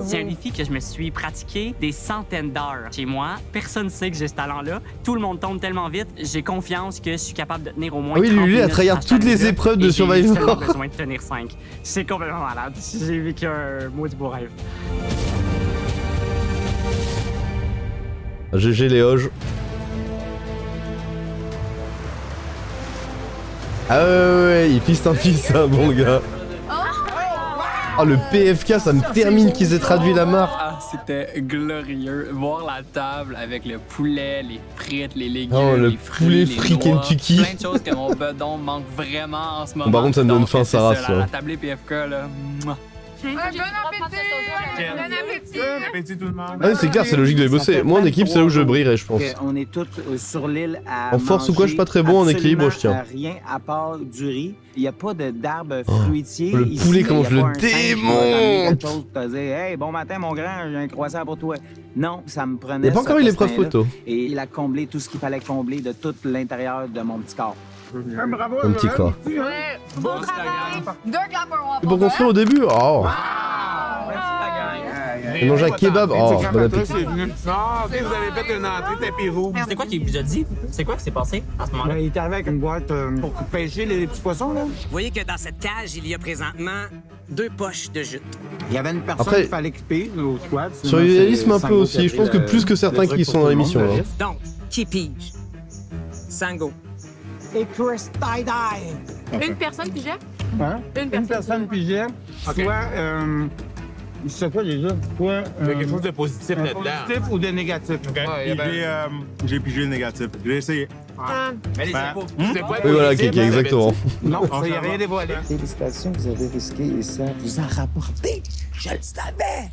Speaker 4: C'est un défi que je me suis pratiqué des centaines d'heures chez moi. Personne ne sait que j'ai ce talent-là. Tout le monde tombe tellement vite. J'ai confiance que je suis capable de tenir au moins
Speaker 1: Ah oui,
Speaker 4: 30
Speaker 1: lui, il a
Speaker 4: minutes
Speaker 1: tryhard
Speaker 4: à
Speaker 1: toutes les
Speaker 4: challenge-là,
Speaker 1: épreuves de
Speaker 4: et
Speaker 1: Survivor.
Speaker 4: J'ai seulement besoin de tenir 5. C'est complètement malade. J'ai vécu un maudit beau rêve.
Speaker 1: GG Léoge. Ah ouais, il piste un fils, hein, bon gars. Oh, le PFK, ça me termine qu'ils aient traduit la marque.
Speaker 3: Ah, c'était glorieux. Voir la table avec le poulet, les frites, les légumes,
Speaker 1: Oh, le
Speaker 3: les fruits,
Speaker 1: poulet
Speaker 3: les
Speaker 1: frit
Speaker 3: noix,
Speaker 1: Kentucky.
Speaker 3: plein de choses que mon bedon manque vraiment en ce moment.
Speaker 1: Par contre, ça me donne
Speaker 3: Donc,
Speaker 1: faim,
Speaker 3: c'est
Speaker 1: Sarah,
Speaker 3: ça,
Speaker 1: ça.
Speaker 3: La tablée PFK, là. Mouah.
Speaker 10: Bon appétit!
Speaker 9: Bon appétit tout le monde.
Speaker 1: Ah oui, c'est clair, c'est logique de les bosser. Moi en équipe, c'est là où je brillerai, je pense.
Speaker 8: On est tous sur l'île à
Speaker 1: En force ou quoi, je suis pas très bon en équilibre, je tiens.
Speaker 8: Rien à part du riz. Il n'y a pas d'arbre
Speaker 1: Oh,
Speaker 8: fruitier.
Speaker 1: le
Speaker 8: ici,
Speaker 1: poulet,
Speaker 8: il y a
Speaker 1: comment je
Speaker 8: pas
Speaker 1: le
Speaker 8: un singe qui va t'amener
Speaker 1: démonte.
Speaker 8: quelque chose pour te dire, hey, bon matin, mon grand, j'ai un croissant pour toi. Non, ça me prenait.
Speaker 1: Il n'y a pas encore eu l'épreuve photo.
Speaker 8: Et il a comblé tout ce qu'il fallait combler de tout l'intérieur de mon petit corps.
Speaker 9: Bravo,
Speaker 1: Un petit corps.
Speaker 10: Ouais, beau travail! 2 clappers,
Speaker 1: C'est pour construire au début. Oh. On mange un kebab. Oh, bon appétit.
Speaker 12: Ah, vous avez fait une entrée tapis rouge.
Speaker 4: C'est quoi qui vous a dit? C'est quoi qui s'est passé à ce moment-là?
Speaker 12: Il est arrivé avec une boîte pour pêcher les petits poissons, là.
Speaker 2: Vous voyez que dans cette cage, il y a présentement 2 poches de jute.
Speaker 12: Il y avait une personne
Speaker 1: Après,
Speaker 12: qu'il fallait équiper au squad.
Speaker 1: Survivalisme un peu aussi. Je pense que plus que certains qui sont dans l'émission. Là.
Speaker 2: Donc, qui pige? Sango.
Speaker 12: Et Chris tie-dye.
Speaker 5: Une personne qui jette?
Speaker 12: Hein? Une personne pigeait, soit... c'est quoi déjà? Soit... quelque chose de positif là-dedans. Positif ou de négatif.
Speaker 9: J'ai pigé le négatif. J'ai essayé.
Speaker 12: Mais
Speaker 1: Oui, voilà, Kéké, exactement.
Speaker 12: Non, il n'y a rien dévoilé.
Speaker 8: Félicitations, vous avez risqué et ça vous a rapporté. Je le savais.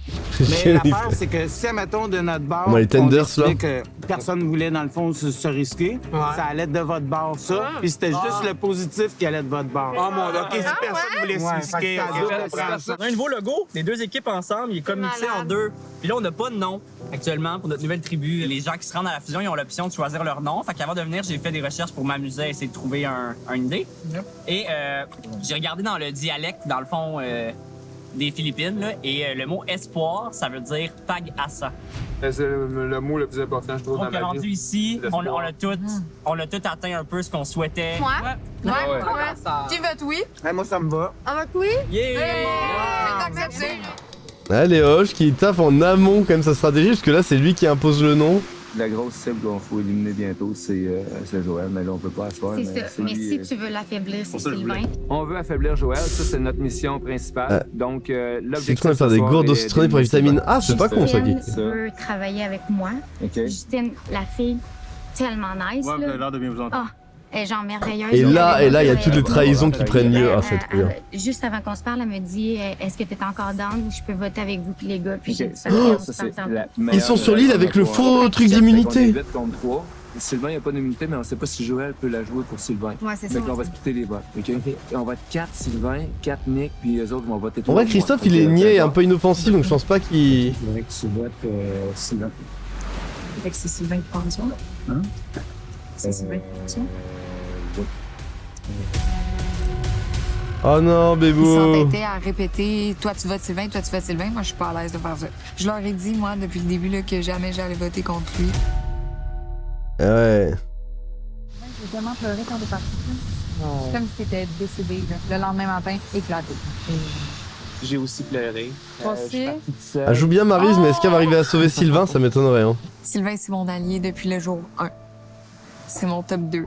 Speaker 12: Mais l'affaire, c'est que si, mettons, de notre bar,
Speaker 1: Moi, les tenders,
Speaker 12: décidait
Speaker 1: là.
Speaker 12: que personne ne voulait, dans le fond, se risquer, ça allait être de votre bar, ça. Puis c'était juste le positif qui allait de votre bar. Oh mon Dieu, OK, si personne voulait se risquer,
Speaker 4: On a un nouveau logo, les deux équipes ensemble, il est comme mixé en deux. Puis là, on n'a pas de nom actuellement pour notre nouvelle tribu. Les gens qui se rendent à la fusion, ils ont l'option de choisir leur nom. Fait qu'avant de venir, j'ai fait des recherches pour m'amuser à essayer de trouver une idée. Et j'ai regardé dans le dialecte, dans le fond, des Philippines, là, et le mot espoir, ça veut dire pag-asa.
Speaker 7: C'est le mot le plus important, je trouve,
Speaker 4: Donc,
Speaker 7: dans ma
Speaker 4: rendu
Speaker 7: vie.
Speaker 4: ici, on a tout atteint un peu ce qu'on souhaitait.
Speaker 10: Moi?
Speaker 4: Ouais.
Speaker 10: Qui vote oui?
Speaker 12: Moi, ça me va.
Speaker 10: Avec oui?
Speaker 4: Yeah!
Speaker 10: C'est accepté.
Speaker 1: Ah, Léoge qui taffe en amont quand même sa stratégie, parce que là, c'est lui qui impose le nom.
Speaker 7: La grosse cible qu'il faut éliminer bientôt, c'est Joël, mais là, on peut pas asseoir.
Speaker 6: C'est ça. Mais si tu veux l'affaiblir, c'est Sylvain.
Speaker 7: On veut affaiblir Joël, ça, c'est notre mission principale. Donc,
Speaker 1: C'est
Speaker 7: l'objectif...
Speaker 1: qu'on va faire des gourdes de citronné pour la vitamine A, c'est pas con ça, Kéké.
Speaker 6: Justine veut travailler avec moi.
Speaker 7: OK.
Speaker 6: Justine, la fille, tellement nice.
Speaker 9: Ouais, vous
Speaker 6: là.
Speaker 9: avez l'air de bien vous entendre.
Speaker 6: Ah, genre merveilleuse.
Speaker 1: Et là, il y a toutes les trahisons qui prennent lieu. Ah, c'est trop bien.
Speaker 6: Juste avant qu'on se parle, elle me dit est-ce que t'es encore down ou je peux voter avec vous puis les gars? Puis j'ai dit
Speaker 1: Ils sont sur l'île avec le faux truc d'immunité.
Speaker 7: Sylvain, il n'y a pas d'immunité, mais on ne sait pas si Joël peut la jouer pour Sylvain.
Speaker 6: Ouais, c'est ça.
Speaker 7: Fait qu'on va splitter les votes, OK? Et on va être 4 Sylvain, 4 Nick, puis eux autres vont voter tout.
Speaker 1: En vrai, Christophe, il est niais et un peu inoffensif, donc je pense pas qu'il...
Speaker 12: Il faudrait que tu votes Sylvain.
Speaker 11: Fait que c'est Sylvain qui prend le soin.
Speaker 12: Hein?
Speaker 11: C'est Sylvain qui prend le soin.
Speaker 1: Oh non,
Speaker 14: Ils
Speaker 1: bébou.
Speaker 14: s'entêtaient à répéter « Toi, tu votes Sylvain, toi, tu votes Sylvain. » Moi, je suis pas à l'aise de faire ça. Je leur ai dit, moi, depuis le début, là, que jamais j'allais voter contre lui.
Speaker 1: Ouais.
Speaker 10: J'ai tellement pleuré quand t'es parti. Comme si t'étais décédé, là. Le lendemain matin, éclaté.
Speaker 12: J'ai aussi pleuré.
Speaker 10: Toi aussi?
Speaker 1: Elle joue bien Maryse, mais est-ce qu'elle va arriver à sauver Sylvain? Ça m'étonnerait, hein.
Speaker 14: Sylvain, c'est mon allié depuis le jour 1. C'est mon top 2.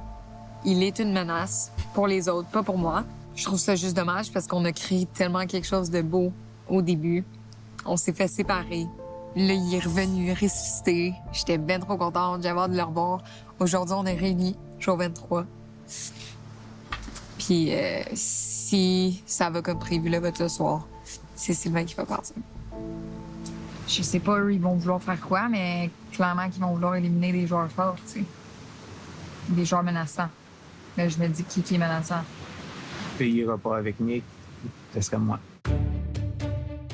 Speaker 14: Il est une menace pour les autres, pas pour moi. Je trouve ça juste dommage parce qu'on a créé tellement quelque chose de beau au début. On s'est fait séparer. Là, il est revenu, ressuscité. J'étais bien trop contente, j'avais hâte de le revoir. Aujourd'hui, on est réunis, jour 23. Puis, si ça va comme prévu le vote ce soir, c'est Sylvain qui va partir.
Speaker 10: Je sais pas, eux, ils vont vouloir faire quoi, mais clairement qu'ils vont vouloir éliminer des joueurs forts, tu sais. Des joueurs menaçants. Mais je me dis qui est menaçant.
Speaker 12: Il ira pas avec Nick, ce serait moi.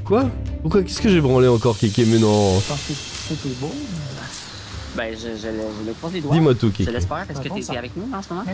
Speaker 1: Quoi? Pourquoi? Qu'est-ce que j'ai branlé encore, Kéké? Mais non.
Speaker 12: Je pense que c'était beau.
Speaker 4: Ben, je le croise les doigts.
Speaker 1: Dis-moi tout, Kéké.
Speaker 4: Je l'espère parce que t'es avec nous en ce moment.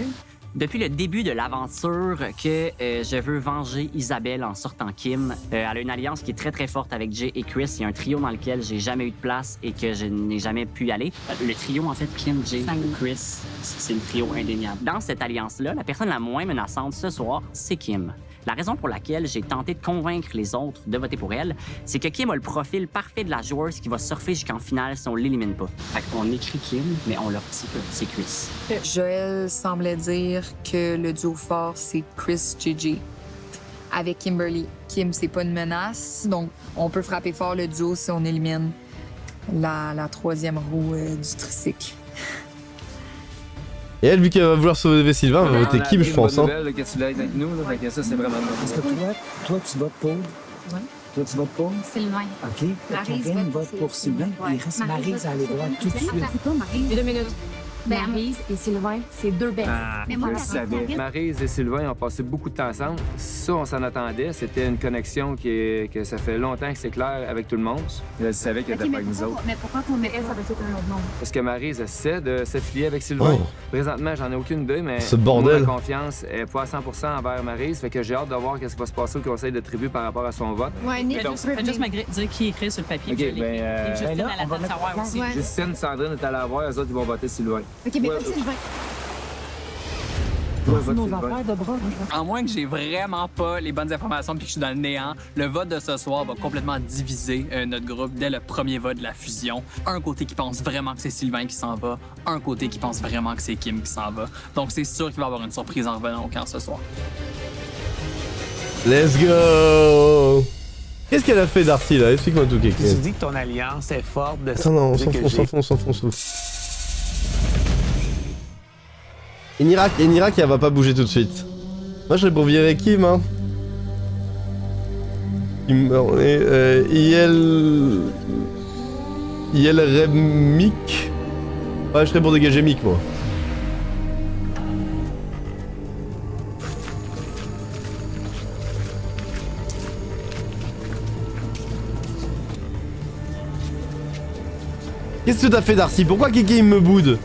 Speaker 4: Depuis le début de l'aventure que je veux venger Isabelle en sortant Kim, elle a une alliance qui est très très forte avec Jay et Chris. Il y a un trio dans lequel j'ai jamais eu de place et que je n'ai jamais pu y aller. Le trio, en fait, Kim, Jay, Chris, c'est le trio indéniable. Dans cette alliance-là, la personne la moins menaçante ce soir, c'est Kim. La raison pour laquelle j'ai tenté de convaincre les autres de voter pour elle, c'est que Kim a le profil parfait de la joueuse qui va surfer jusqu'en finale si on l'élimine pas. Fait qu'on écrit Kim, mais on leur dit que c'est Chris.
Speaker 14: Joël semblait dire que le duo fort, c'est Chris JJ. Avec Kimberly. Kim, c'est pas une menace, donc on peut frapper fort le duo si on élimine la troisième roue du tricycle.
Speaker 1: Et elle, vu qu'elle va vouloir sauver Sylvain, elle va voter Kim, je pense.
Speaker 7: Bonne nouvelle que tu l'aides avec nous, là, fait que ça, c'est vraiment bon.
Speaker 12: Est-ce que toi, tu votes pour?
Speaker 6: Ouais.
Speaker 12: Toi, tu votes pour?
Speaker 6: Sylvain.
Speaker 12: OK. Karine vote pour Sylvain.
Speaker 6: Ouais.
Speaker 12: Il reste Maryse à aller voir tout de suite.
Speaker 5: C'est pas Maryse. 2 minutes. Maryse et Sylvain, c'est deux bestes.
Speaker 6: Mais moi,
Speaker 7: Je le savais. Maryse et Sylvain ont passé beaucoup de temps ensemble. Ça, on s'en attendait. C'était une connexion que ça fait longtemps que c'est clair avec tout le monde. Je savais qu'elle était pas avec nous autres.
Speaker 6: Mais pourquoi qu'on met elle, ça va être un autre nom?
Speaker 7: Parce que Maryse essaie de s'affilier avec Sylvain.
Speaker 1: Oh.
Speaker 7: Présentement, j'en ai aucune idée, mais
Speaker 1: Ce bordel.
Speaker 7: ma confiance est pas à 100% envers Maryse. Fait que j'ai hâte de voir ce qui va se passer au conseil de tribu par rapport à son vote.
Speaker 6: Ouais, Nick,
Speaker 3: Faites juste dire qui écrit sur le papier.
Speaker 7: OK, ben,
Speaker 3: Justine,
Speaker 12: là,
Speaker 3: elle attend de savoir aussi.
Speaker 6: Ouais.
Speaker 7: Justine, Sandrine est allée la voir, eux autres, ils vont voter Sylvain.
Speaker 6: OK, mais
Speaker 7: Ouais.
Speaker 6: pas Sylvain.
Speaker 7: Vote Sylvain.
Speaker 11: de bras.
Speaker 3: À moins que j'ai vraiment pas les bonnes informations puis que je suis dans le néant, le vote de ce soir va complètement diviser notre groupe dès le premier vote de la fusion. Un côté qui pense vraiment que c'est Sylvain qui s'en va, un côté qui pense vraiment que c'est Kim qui s'en va. Donc c'est sûr qu'il va y avoir une surprise en revenant au camp ce soir.
Speaker 1: Let's go! Qu'est-ce qu'elle a fait, Darcy, là? Explique-moi tout, Kéké.
Speaker 12: Tu dis que ton alliance est forte de
Speaker 1: Attends, non, on s'en fout, on s'en fout. Enirak, elle va pas bouger tout de suite. Moi, je serais pour virer Kim, hein. IL Mick. Ouais, je serais pour dégager Mick, moi. Qu'est-ce que t'as fait, Darcy? Pourquoi Kéké il me boude?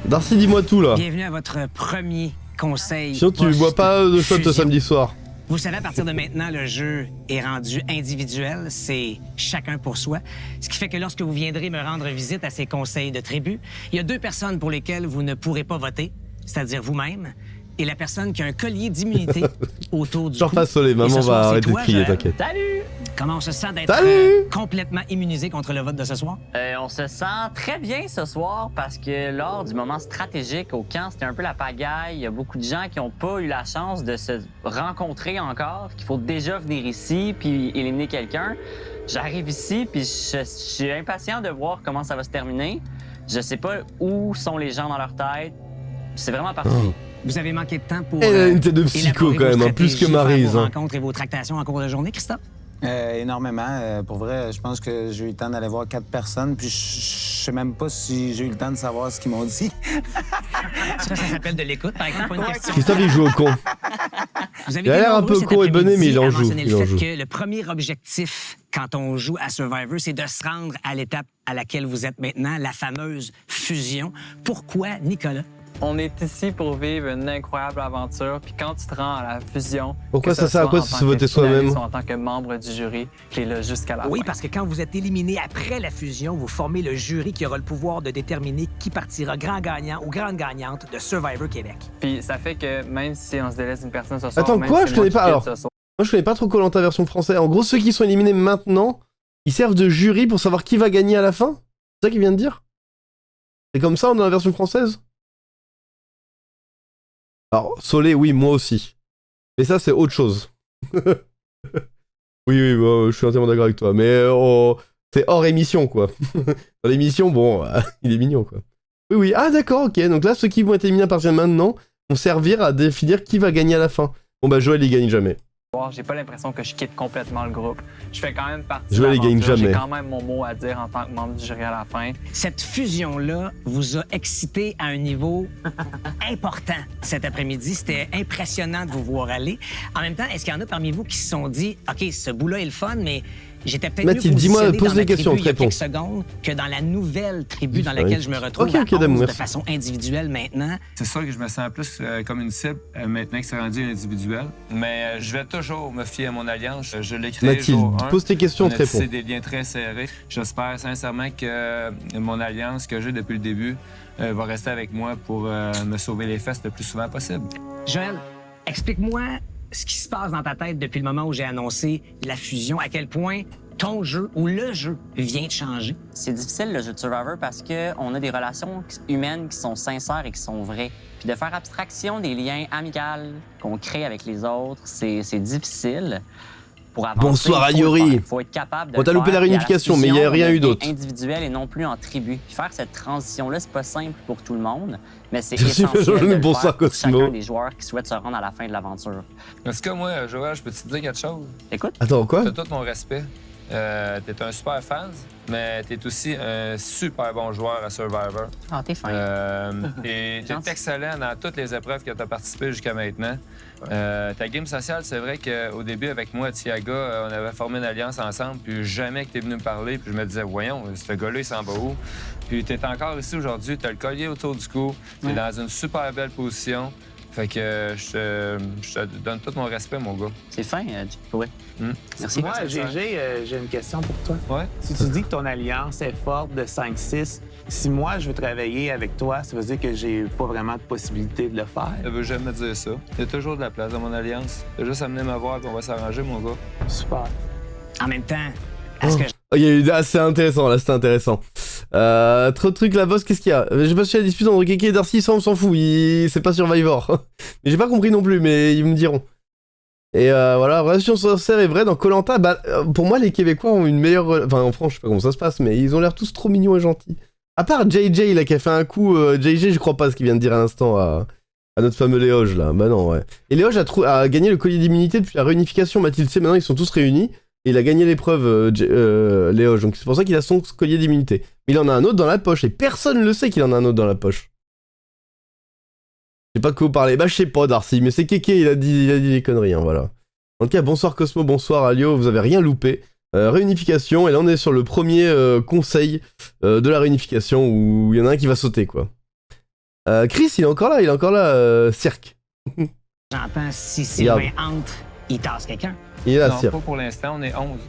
Speaker 1: Darcy, dis-moi tout là.
Speaker 2: Bienvenue à votre premier conseil.
Speaker 1: Sinon, tu vois pas de shot
Speaker 2: post-fusion.
Speaker 1: samedi soir.
Speaker 2: Vous savez, à partir de maintenant, le jeu est rendu individuel. C'est chacun pour soi. Ce qui fait que lorsque vous viendrez me rendre visite à ces conseils de tribu, il y a 2 personnes pour lesquelles vous ne pourrez pas voter, c'est-à-dire vous-même et la personne qui a un collier d'immunité autour du
Speaker 1: Genre
Speaker 2: cou.
Speaker 1: pas soleil,
Speaker 2: Et
Speaker 1: maman
Speaker 2: ce soir,
Speaker 1: va
Speaker 2: c'est
Speaker 1: arrêter de
Speaker 2: toi,
Speaker 1: crier,
Speaker 2: Joël.
Speaker 1: t'inquiète.
Speaker 2: Salut! Comment on se sent d'être
Speaker 1: Salut!
Speaker 2: complètement immunisé contre le vote de ce soir?
Speaker 4: On se sent très bien ce soir parce que lors du moment stratégique au camp, c'était un peu la pagaille. Il y a beaucoup de gens qui n'ont pas eu la chance de se rencontrer encore, qu'il faut déjà venir ici puis éliminer quelqu'un. J'arrive ici puis je suis impatient de voir comment ça va se terminer. Je sais pas où sont les gens dans leur tête. C'est vraiment parfait.
Speaker 2: Vous avez manqué de temps pour...
Speaker 1: Elle a une tête de psycho quand même, plus que Maryse.
Speaker 2: Vos rencontres et vos tractations en cours de journée, Christophe?
Speaker 8: Énormément. Pour vrai, je pense que j'ai eu le temps d'aller voir 4 personnes, puis je sais même pas si j'ai eu le temps de savoir ce qu'ils m'ont dit.
Speaker 2: Ça s'appelle de l'écoute, par exemple, pas une question.
Speaker 1: Christophe, il joue au con.
Speaker 2: Vous avez
Speaker 1: Il a l'air un peu con et bonnet, mais il en joue.
Speaker 2: Il en joue. Que le premier objectif quand on joue à Survivor, c'est de se rendre à l'étape à laquelle vous êtes maintenant, la fameuse fusion. Pourquoi, Nicolas?
Speaker 3: On est ici pour vivre une incroyable aventure, puis quand tu te rends à la fusion...
Speaker 1: Pourquoi ça sert à quoi de se voter
Speaker 3: soi-même? En tant que membre du jury, qui est là jusqu'à la fin.
Speaker 2: Oui, parce que quand vous êtes éliminé après la fusion, vous formez le jury qui aura le pouvoir de déterminer qui partira grand gagnant ou grande gagnante de Survivor Québec.
Speaker 3: Puis ça fait que même si on se délaisse une personne ce soir...
Speaker 1: Attends, quoi? Je connais pas, alors. Moi, je connais pas trop Koh-Lanta version française. En gros, ceux qui sont éliminés maintenant, ils servent de jury pour savoir qui va gagner à la fin? C'est ça qu'il vient de dire? C'est comme ça dans la version française? Alors, Solé, oui, moi aussi. Mais ça, c'est autre chose. Oui, je suis entièrement d'accord avec toi. Mais c'est hors émission, quoi. Dans l'émission, bon, il est mignon, quoi. Oui, ah d'accord, ok. Donc là, ceux qui vont être éliminés à partir de maintenant vont servir à définir qui va gagner à la fin. Bon, bah, Joël, il gagne jamais.
Speaker 3: J'ai pas l'impression que je quitte complètement le groupe. Je fais quand même partie
Speaker 1: de l'aventure.
Speaker 3: J'ai quand même mon mot à dire en tant que membre du jury à la fin.
Speaker 2: Cette fusion-là vous a excité à un niveau important cet après-midi. C'était impressionnant de vous voir aller. En même temps, est-ce qu'il y en a parmi vous qui se sont dit « OK, ce bout-là est le fun, mais j'étais peut-être
Speaker 1: Mathilde,
Speaker 2: mieux
Speaker 1: dis-moi,
Speaker 2: positionné
Speaker 1: pose
Speaker 2: dans
Speaker 1: des
Speaker 2: ma
Speaker 1: questions,
Speaker 2: tribu il y a
Speaker 1: réponds.
Speaker 2: quelques secondes que dans la nouvelle tribu dans laquelle je me retrouve de façon individuelle maintenant. »
Speaker 7: C'est sûr que je me sens plus comme une cible maintenant que c'est rendu individuel. Mais je vais toujours me fier à mon alliance. Je l'ai créé
Speaker 1: Mathilde, pose tes questions,
Speaker 7: on a
Speaker 1: réponds.
Speaker 7: tissé des liens très serrés. J'espère sincèrement que mon alliance que j'ai depuis le début va rester avec moi pour me sauver les fesses le plus souvent possible.
Speaker 2: Joël, explique-moi ce qui se passe dans ta tête depuis le moment où j'ai annoncé la fusion, à quel point ton jeu ou le jeu vient de changer.
Speaker 4: C'est difficile, le jeu de Survivor, parce qu'on a des relations humaines qui sont sincères et qui sont vraies. Puis de faire abstraction des liens amicaux qu'on crée avec les autres, c'est difficile. Pour avancer,
Speaker 1: Bonsoir Ayori.
Speaker 4: Il faut être capable de
Speaker 1: On t'a loupé la réunification, mais il n'y a rien eu d'autre.
Speaker 4: Individuel et non plus en tribu. Puis faire cette transition-là, c'est pas simple pour tout le monde, mais c'est
Speaker 1: Merci,
Speaker 4: essentiel de le
Speaker 1: bonsoir,
Speaker 4: faire pour
Speaker 1: Cosmo.
Speaker 4: chacun des joueurs qui souhaitent se rendre à la fin de l'aventure.
Speaker 7: Est-ce que moi, Joël, je peux te dire quelque chose?
Speaker 4: Écoute.
Speaker 1: Attends, quoi?
Speaker 7: T'as tout mon respect. T'es un super fan, mais t'es aussi un super bon joueur à Survivor.
Speaker 4: Ah, t'es fin.
Speaker 7: T'es excellent dans toutes les épreuves que t'as participé jusqu'à maintenant. Ta game sociale, c'est vrai qu'au début, avec moi, Thiaga, on avait formé une alliance ensemble, puis jamais que t'es venu me parler, puis je me disais, voyons, ce gars-là, il s'en va où? Puis t'es encore ici aujourd'hui, t'as le collier autour du cou, t'es dans une super belle position. Fait que je te donne tout mon respect, mon gars.
Speaker 4: C'est fin, ouais. Merci.
Speaker 12: Moi, GG, j'ai une question pour toi.
Speaker 7: Ouais?
Speaker 12: Si tu dis que ton alliance est forte de 5-6, si moi, je veux travailler avec toi, ça veut dire que j'ai pas vraiment de possibilité de le faire?
Speaker 7: Ça veut jamais dire ça. Il y a toujours de la place dans mon alliance. T'as juste à venir me voir et on va s'arranger, mon gars.
Speaker 12: Super.
Speaker 2: En même temps, est-ce que
Speaker 1: Il y a eu... Ah, c'est intéressant, là, c'était intéressant. Trop de trucs, la boss, qu'est-ce qu'il y a? J'ai pas su la dispute entre Keke et Darcy, ça on s'en fout, c'est pas Survivor. Mais j'ai pas compris non plus, mais ils me diront. Et voilà, relation sincère et vraie dans Koh-Lanta, bah, pour moi, les Québécois ont une meilleure... Enfin, en France, je sais pas comment ça se passe, mais ils ont l'air tous trop mignons et gentils. À part JJ, là, qui a fait un coup... JJ, je crois pas ce qu'il vient de dire à l'instant à notre fameux Léoge, là. Bah non, ouais. Et Léoge a gagné le collier d'immunité depuis la réunification, Mathilde sait, maintenant ils sont tous réunis. Et il a gagné l'épreuve, Léoge, donc c'est pour ça qu'il a son collier d'immunité. Mais il en a un autre dans la poche, et personne ne le sait qu'il en a un autre dans la poche. Je sais pas de quoi vous parlez. Bah, je sais pas, Darcy, mais c'est Keke, il a dit des conneries, hein, voilà. En tout cas, bonsoir Cosmo, bonsoir Alio, vous avez rien loupé. Réunification, et là on est sur le premier conseil de la réunification où il y en a un qui va sauter, quoi. Chris, il est encore là, Cirque.
Speaker 2: j'entends si Sylvain entre, il tasse quelqu'un.
Speaker 1: Il est là,
Speaker 7: Non,
Speaker 1: Cirque.
Speaker 7: pas pour l'instant, on est 11.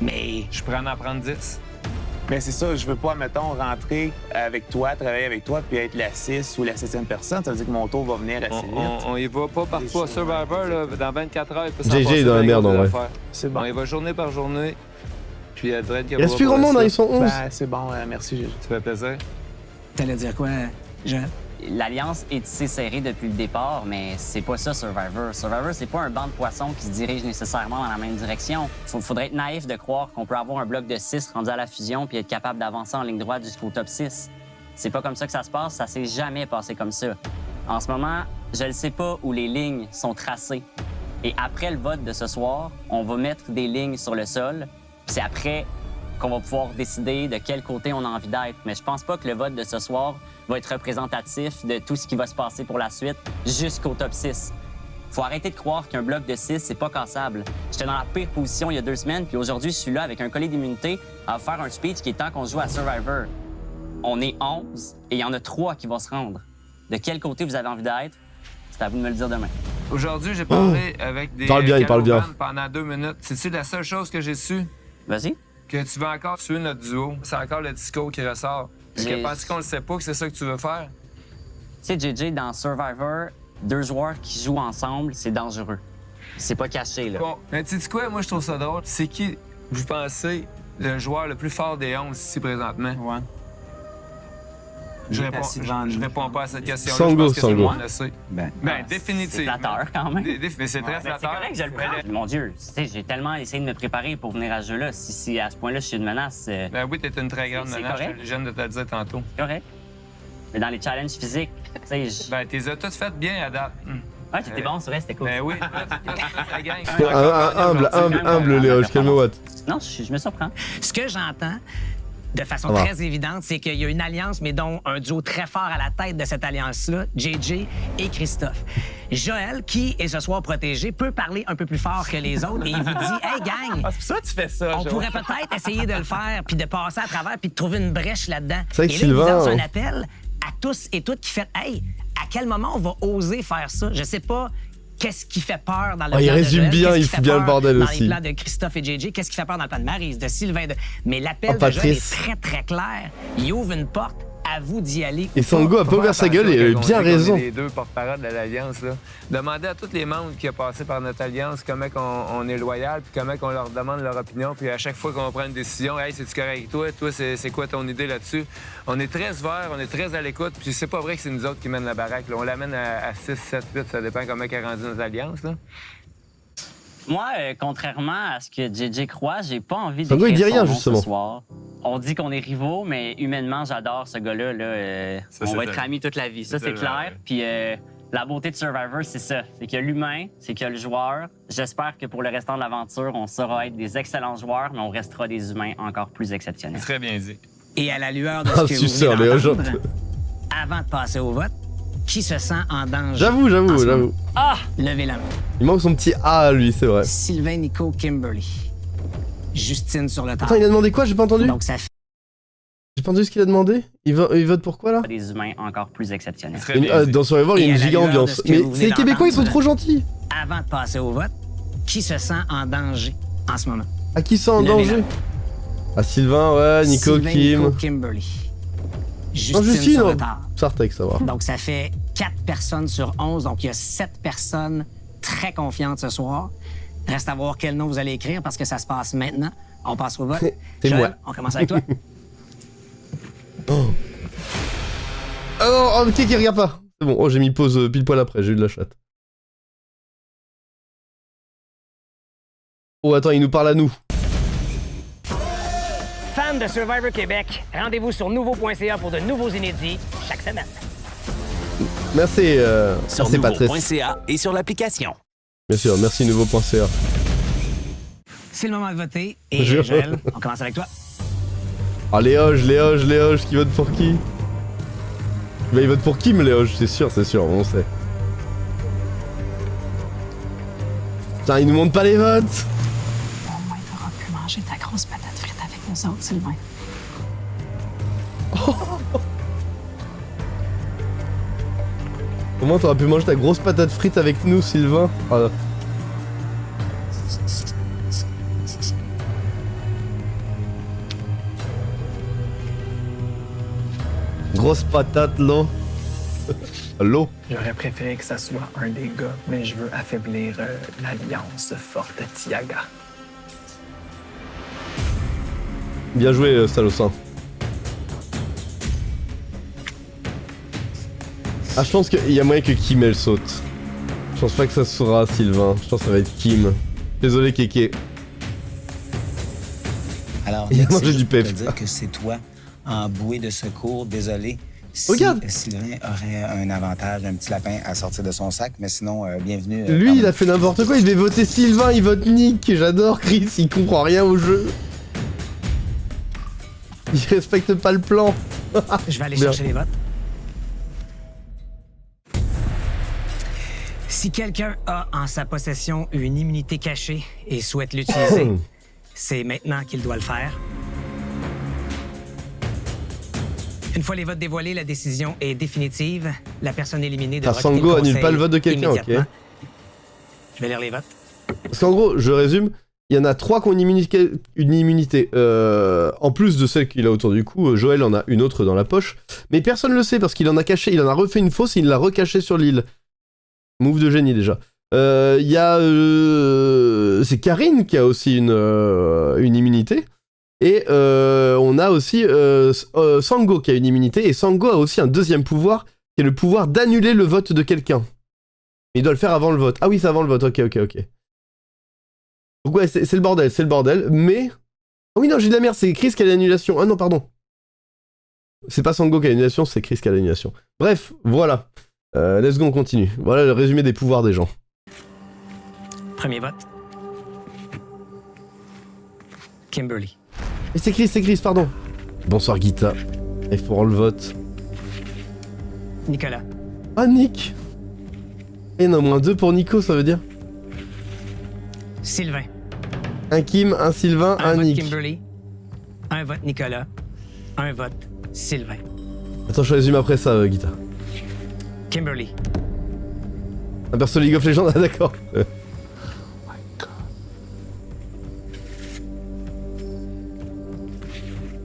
Speaker 2: Mais...
Speaker 7: Je pourrais en prendre 10.
Speaker 12: Mais c'est ça, je veux pas, mettons, rentrer avec toi, travailler avec toi, puis être la 6 ou la 7e personne. Ça veut dire que mon tour va venir assez vite.
Speaker 7: On y va pas par fois. Survivor, là, dans 24 heures, il peut s'en
Speaker 1: JJ
Speaker 7: passer
Speaker 1: est dans la
Speaker 7: bien
Speaker 1: merde,
Speaker 7: gros
Speaker 1: en vrai.
Speaker 7: affaires.
Speaker 12: C'est bon.
Speaker 7: On y va journée par journée. Puis il
Speaker 1: reste plus grand monde, hein, ils sont 11.
Speaker 12: Ben, c'est bon, merci, GG.
Speaker 7: Ça fait plaisir.
Speaker 2: T'allais dire quoi, Joël?
Speaker 4: L'alliance est tissée serrée depuis le départ, mais c'est pas ça Survivor. Survivor, c'est pas un banc de poissons qui se dirige nécessairement dans la même direction. Faudrait être naïf de croire qu'on peut avoir un bloc de 6 rendu à la fusion puis être capable d'avancer en ligne droite jusqu'au top 6. c'est pas comme ça que ça se passe, ça s'est jamais passé comme ça. En ce moment, je ne sais pas où les lignes sont tracées. Et après le vote de ce soir, on va mettre des lignes sur le sol. Puis c'est après qu'on va pouvoir décider de quel côté on a envie d'être. Mais je pense pas que le vote de ce soir va être représentatif de tout ce qui va se passer pour la suite jusqu'au top 6. Faut arrêter de croire qu'un bloc de 6, c'est pas cassable. J'étais dans la pire position il y a 2 semaines, puis aujourd'hui, je suis là avec un collier d'immunité à faire un speech qui est temps qu'on joue à Survivor. On est 11 et il y en a 3 qui vont se rendre. De quel côté vous avez envie d'être, c'est à vous de me le dire demain.
Speaker 7: Aujourd'hui, j'ai parlé avec des
Speaker 1: il parle bien.
Speaker 7: pendant 2 minutes. C'est-tu la seule chose que j'ai su?
Speaker 4: Vas-y.
Speaker 7: Que tu veux encore tuer notre duo. C'est encore le disco qui ressort. Parce qu'on le sait pas que c'est ça que tu veux faire.
Speaker 4: Tu sais, JJ, dans Survivor, 2 joueurs qui jouent ensemble, c'est dangereux. C'est pas caché, là.
Speaker 7: Bon, mais tu sais quoi? Moi, je trouve ça drôle. C'est qui, vous pensez, le joueur le plus fort des 11 ici présentement?
Speaker 12: Ouais.
Speaker 7: Je réponds pas à cette question-là.
Speaker 1: Sango,
Speaker 7: je pense que
Speaker 1: Sango.
Speaker 7: tout le monde le sait. Ben, définitivement.
Speaker 4: C'est flatteur, quand même.
Speaker 7: Mais c'est très
Speaker 4: C'est
Speaker 7: flatteur.
Speaker 4: correct que je le prenne. Mon Dieu, tu sais, j'ai tellement essayé de me préparer pour venir à ce jeu-là. Si à ce point-là, je suis une menace...
Speaker 7: Ben oui, t'es une très grande
Speaker 4: c'est
Speaker 7: menace.
Speaker 4: correct.
Speaker 7: Je viens de te le dire tantôt.
Speaker 4: C'est correct. Mais dans les challenges physiques, tu sais,
Speaker 7: Ben, t'es as toutes faites bien à date.
Speaker 4: Ouais, t'étais bon, c'est vrai, c'était cool.
Speaker 7: Ben oui, toute la gang.
Speaker 1: Humble, Léo, calme-moi.
Speaker 4: Non, je me surprends.
Speaker 2: Ce que j'entends de façon
Speaker 1: Ça va.
Speaker 2: très évidente, c'est qu'il y a une alliance, mais dont un duo très fort à la tête de cette alliance-là, JJ et Christophe. Joël, qui est ce soir protégé, peut parler un peu plus fort que les autres et il vous dit « Hey, gang!
Speaker 7: Ah, c'est pour ça que tu fais ça,
Speaker 2: On
Speaker 7: Joël.
Speaker 2: pourrait peut-être essayer de le faire, puis de passer à travers, puis de trouver une brèche là-dedans. »
Speaker 1: C'est vrai que
Speaker 2: Et là, il vous lance
Speaker 1: Sylvain,
Speaker 2: un appel à tous et toutes qui fait « Hey, à quel moment on va oser faire ça? Je sais pas qu'est-ce qui fait peur dans le plan
Speaker 1: il
Speaker 2: de
Speaker 1: résume
Speaker 2: Joël,
Speaker 1: bien,
Speaker 2: qu'est-ce
Speaker 1: il
Speaker 2: qui
Speaker 1: fout
Speaker 2: fait
Speaker 1: bien le
Speaker 2: peur
Speaker 1: bordel
Speaker 2: dans
Speaker 1: aussi.
Speaker 2: les plans de Christophe et JJ, qu'est-ce qui fait peur dans le plan de Maryse, de Sylvain, Mais l'appel de Joël
Speaker 1: Patrice.
Speaker 2: est très, très clair. Il ouvre une porte, à vous d'y aller.
Speaker 1: Et Sango a pas ouvert sa gueule et il a bien raison.
Speaker 7: Les deux porte-parole de l'Alliance, là. Demandez à tous les membres qui ont passé par notre Alliance comment on est loyal, puis comment on leur demande leur opinion, puis à chaque fois qu'on prend une décision, « Hey, c'est-tu correct avec toi? Toi, c'est quoi ton idée là-dessus? » On est très ouvert, on est très à l'écoute, puis c'est pas vrai que c'est nous autres qui mènent la baraque, là. On l'amène à 6, 7, 8, ça dépend comment elle a rendu notre Alliance, là.
Speaker 4: Moi, contrairement à ce que JJ croit, j'ai pas envie
Speaker 1: Sango, il
Speaker 4: d'écrire
Speaker 1: dit
Speaker 4: son
Speaker 1: rien,
Speaker 4: nom
Speaker 1: justement.
Speaker 4: ce soir. On dit qu'on est rivaux, mais humainement, j'adore ce gars-là. Là,
Speaker 7: Ça,
Speaker 4: on
Speaker 7: c'est
Speaker 4: va être
Speaker 7: vrai.
Speaker 4: amis toute la vie. Ça, c'est
Speaker 7: C'est
Speaker 4: clair.
Speaker 7: vrai.
Speaker 4: Puis la beauté de Survivor, c'est ça. C'est qu'il y a l'humain, c'est qu'il y a le joueur. J'espère que pour le restant de l'aventure, on saura être des excellents joueurs, mais on restera des humains encore plus exceptionnels.
Speaker 7: Très bien dit.
Speaker 2: Et à la lueur de
Speaker 1: Ah,
Speaker 2: ce que vous
Speaker 1: suceur,
Speaker 2: venez
Speaker 1: Léo,
Speaker 2: d'entendre,
Speaker 1: j'entends.
Speaker 2: avant de passer au vote, qui se sent en danger?
Speaker 1: J'avoue.
Speaker 2: Ah! Levez la main.
Speaker 1: Il manque son petit A à lui, c'est vrai.
Speaker 2: Sylvain, Nico, Kimberly. Justine sur le tas.
Speaker 1: Attends, il a demandé quoi? J'ai pas entendu.
Speaker 2: Donc ça fait
Speaker 1: J'ai pas entendu ce qu'il a demandé. Il vote pour quoi là?
Speaker 4: Des humains encore plus exceptionnels.
Speaker 7: Très bien dit.
Speaker 1: Dans Survivor, il y a
Speaker 2: Et
Speaker 1: une
Speaker 2: à la
Speaker 1: giga
Speaker 2: lueur de
Speaker 1: ambiance.
Speaker 2: ce que
Speaker 1: Mais
Speaker 2: vous venez
Speaker 1: c'est les Québécois, ils sont
Speaker 2: d'entendre.
Speaker 1: trop gentils.
Speaker 2: avant de passer au vote, qui se sent en danger en ce moment?
Speaker 1: À qui ça en
Speaker 2: Levez la
Speaker 1: danger?
Speaker 2: main.
Speaker 1: À Sylvain, ouais, Nico,
Speaker 2: Sylvain,
Speaker 1: Kim.
Speaker 2: Nico, Kimberly.
Speaker 1: Non, Justine,
Speaker 2: sur
Speaker 1: non.
Speaker 2: le tard.
Speaker 1: Sartek, ça va.
Speaker 2: Donc, ça fait 4 personnes sur 11. Donc, il y a 7 personnes très confiantes ce soir. Reste à voir quel nom vous allez écrire parce que ça se passe maintenant. On passe au vote.
Speaker 1: C'est
Speaker 2: Joël,
Speaker 1: moi.
Speaker 2: on commence avec toi.
Speaker 1: Oh. Ah non, oh, ok, qui regarde pas. C'est bon, oh, j'ai mis pause pile poil après, j'ai eu de la chatte. Oh, attends, il nous parle à nous.
Speaker 2: Fans de Survivor Québec, rendez-vous sur nouveau.ca pour de nouveaux inédits chaque semaine.
Speaker 1: Merci,
Speaker 13: Sur
Speaker 1: merci Patrice.
Speaker 13: nouveau.ca et sur l'application.
Speaker 1: Bien sûr, merci nouveau.ca.
Speaker 2: C'est le moment de voter. Et
Speaker 1: Je-
Speaker 2: Joël, on commence avec toi.
Speaker 1: Ah, Léoge, qui vote pour qui? Bah, il vote pour Kim, Léoge, c'est sûr, on sait. Putain, il nous montre pas les votes.
Speaker 5: Au moins, t'auras pu manger ta grosse patate frite avec nous autres, Sylvain.
Speaker 1: Comment t'auras pu manger ta grosse patate frite avec nous, Sylvain? Ah. Grosse patate, l'eau. L'eau.
Speaker 15: J'aurais préféré que ça soit un des gars, mais je veux affaiblir l'alliance forte Tiaga.
Speaker 1: Bien joué, Salosin. Ah, je pense qu'il y a moyen que Kim elle saute. Je pense pas que ça sera Sylvain. Je pense que ça va être Kim. Désolé, Kéké.
Speaker 16: Alors,
Speaker 1: Il a
Speaker 16: Nick,
Speaker 1: mangé
Speaker 16: c'est
Speaker 1: du
Speaker 16: juste pour
Speaker 1: pep.
Speaker 16: te dire que c'est toi en bouée de secours. Désolé. Si
Speaker 1: Regarde.
Speaker 16: Sylvain aurait un avantage, un petit lapin à sortir de son sac, mais sinon, bienvenue.
Speaker 1: Lui, il a fait n'importe quoi, il devait voter Sylvain, il vote Nick. J'adore Chris, il comprend rien au jeu. Il respecte pas le plan.
Speaker 2: Je vais aller chercher les votes. Si quelqu'un a en sa possession une immunité cachée et souhaite l'utiliser, c'est maintenant qu'il doit le faire. Une fois les votes dévoilés, la décision est définitive. La personne éliminée devra quitter
Speaker 1: Sango
Speaker 2: le
Speaker 1: annule
Speaker 2: conseil
Speaker 1: pas le vote de quelqu'un, ok.
Speaker 2: immédiatement. Je vais lire les votes.
Speaker 1: Parce qu'en gros, je résume, il y en a 3 qui ont une immunité. En plus de celle qu'il a autour du cou, Joël en a une autre dans la poche. Mais personne le sait parce qu'il en a caché, il en a refait une fausse et il l'a recachée sur l'île. Move de génie déjà. Il y a... c'est Karine qui a aussi une immunité. Et on a aussi Sango qui a une immunité. Et Sango a aussi un deuxième pouvoir, qui est le pouvoir d'annuler le vote de quelqu'un. Il doit le faire avant le vote. Ah oui, c'est avant le vote, ok. Donc ouais, c'est le bordel, mais... Oh oui, non, j'ai de la merde, c'est Chris qui a l'annulation. Ah non, pardon. C'est pas Sango qui a l'annulation, c'est Chris qui a l'annulation. Bref, voilà. Let's go, on continue. Voilà le résumé des pouvoirs des gens.
Speaker 2: Premier vote. Kimberly.
Speaker 1: Et c'est Chris, pardon. Bonsoir, Guita. Et pour le vote.
Speaker 2: Nicolas.
Speaker 1: Ah, Nick. Et non, moins 2 pour Nico, ça veut dire.
Speaker 2: Sylvain.
Speaker 1: Un Kim, un Sylvain, un
Speaker 2: vote
Speaker 1: Nick.
Speaker 2: Kimberly. Un vote Nicolas. Un vote Sylvain.
Speaker 1: Attends, je résume après ça, Guita.
Speaker 2: Kimberly.
Speaker 1: Un perso League of Legends, ah d'accord.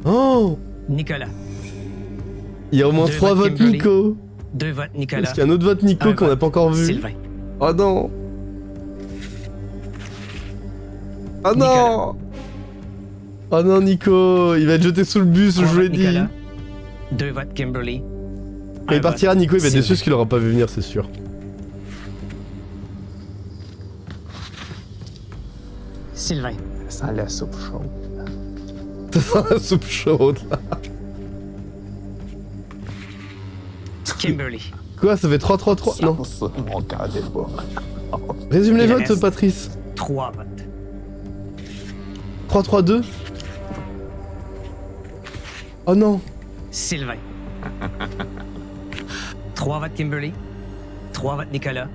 Speaker 1: Oh!
Speaker 2: Nicolas.
Speaker 1: Il y a au moins 3 votes
Speaker 2: Kimberly.
Speaker 1: Nico.
Speaker 2: 2 votes Nicolas.
Speaker 1: Parce qu'il y a un autre vote Nico qu'on n'a pas encore vu.
Speaker 2: Sylvain.
Speaker 1: Oh non! Oh non! Oh non, Nico! Il va être jeté sous le bus, je vous l'ai dit.
Speaker 2: 2 votes Kimberly.
Speaker 1: Quand il partira, Nico, il va être déçu parce qu'il aura pas vu venir, c'est sûr.
Speaker 2: Sylvain.
Speaker 15: Ça sent la soupe chaude.
Speaker 1: Ça sent la soupe chaude, là.
Speaker 2: Kimberly.
Speaker 1: Quoi, ça fait 3-3-3? Non.
Speaker 15: Mon cœur débat.
Speaker 1: Résume les
Speaker 2: Il
Speaker 1: votes,
Speaker 2: reste
Speaker 1: Patrice.
Speaker 2: 3 votes.
Speaker 1: 3-3-2. Oh non.
Speaker 2: Sylvain. 3 votes Kimberly. 3 votes Nicolas.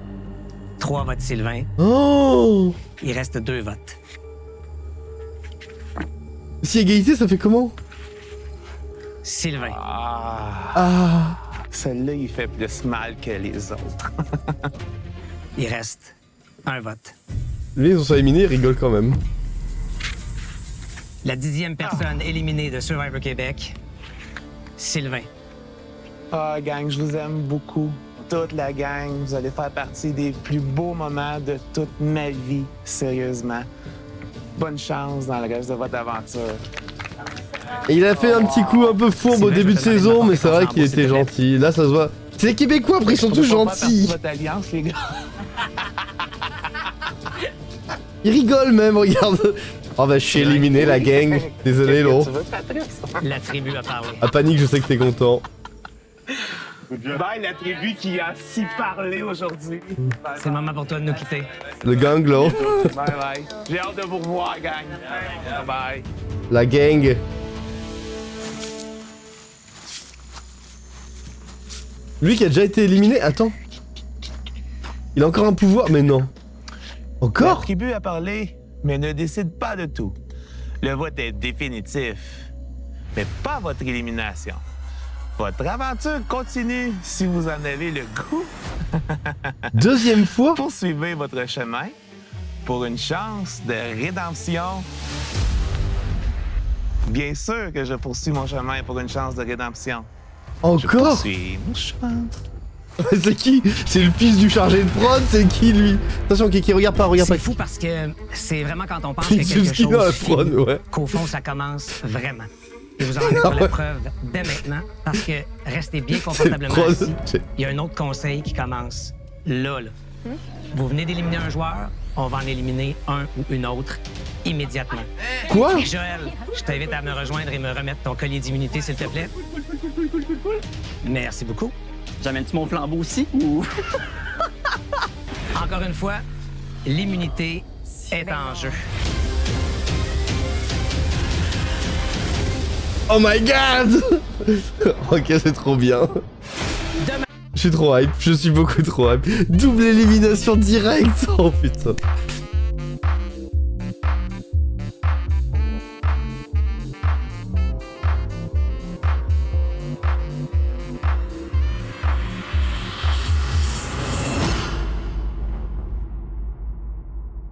Speaker 2: 3 votes Sylvain.
Speaker 1: Oh!
Speaker 2: Il reste 2 votes.
Speaker 1: Si égalité, ça fait comment?
Speaker 2: Sylvain.
Speaker 1: Ah.
Speaker 15: Celle-là, il fait plus mal que les autres.
Speaker 2: Il reste 1 vote.
Speaker 1: Lui, ils ont ça éliminé, ils rigolent quand même.
Speaker 2: La 10e personne éliminée de Survivor Québec, Sylvain.
Speaker 15: Ah, gang, je vous aime beaucoup. Toute la gang, vous allez faire partie des plus beaux moments de toute ma vie, sérieusement. Bonne chance dans le reste de votre aventure.
Speaker 1: Et il a fait un petit coup un peu fourbe au début de saison, mais c'est vrai qu'il était gentil. Là, ça se voit. C'est les Québécois, après, ils sont tous gentils.
Speaker 15: Votre alliance, les gars.
Speaker 1: Ils rigolent même, regarde. Oh bah, je suis éliminé, la gang. Désolé, Lo.
Speaker 2: La tribu a parlé.
Speaker 1: Ah, Panique, je sais que t'es content.
Speaker 15: Bye, la tribu qui a si parlé aujourd'hui.
Speaker 2: C'est le moment pour toi de nous quitter.
Speaker 1: Le gang, Lo.
Speaker 15: Bye bye. J'ai hâte de vous revoir, gang. Bye bye.
Speaker 1: La gang. Lui qui a déjà été éliminé, attends. Il a encore un pouvoir, mais non. Encore?
Speaker 15: La tribu a parlé, mais ne décide pas de tout. Le vote est définitif, mais pas votre élimination. Votre aventure continue si vous en avez le goût.
Speaker 1: Deuxième fois?
Speaker 15: Poursuivez votre chemin pour une chance de rédemption. Bien sûr que je poursuis mon chemin pour une chance de rédemption.
Speaker 1: Encore?
Speaker 15: Je poursuis mon chemin.
Speaker 1: C'est qui? C'est le fils du chargé de prod? C'est qui, lui? Attention, Kiki, regarde pas.
Speaker 2: C'est fou parce que c'est vraiment quand on pense que
Speaker 1: C'est
Speaker 2: quelque
Speaker 1: ce qu'il a,
Speaker 2: chose
Speaker 1: prod,
Speaker 2: finit,
Speaker 1: ouais.
Speaker 2: qu'au fond, ça commence vraiment. Et vous en avez pour la preuve dès maintenant, parce que restez bien confortablement
Speaker 1: prod.
Speaker 2: assis. Il y a un autre conseil qui commence là. Vous venez d'éliminer un joueur, on va en éliminer un ou une autre immédiatement.
Speaker 1: Quoi?
Speaker 2: Joël, je t'invite à me rejoindre et me remettre ton collier d'immunité, s'il te plaît. Merci beaucoup.
Speaker 3: J'amène-tu mon flambeau aussi ou...
Speaker 2: Encore une fois, l'immunité est en jeu.
Speaker 1: Oh my god! Ok, c'est trop bien. Je suis trop hype, je suis beaucoup trop hype. Double élimination directe! Oh putain.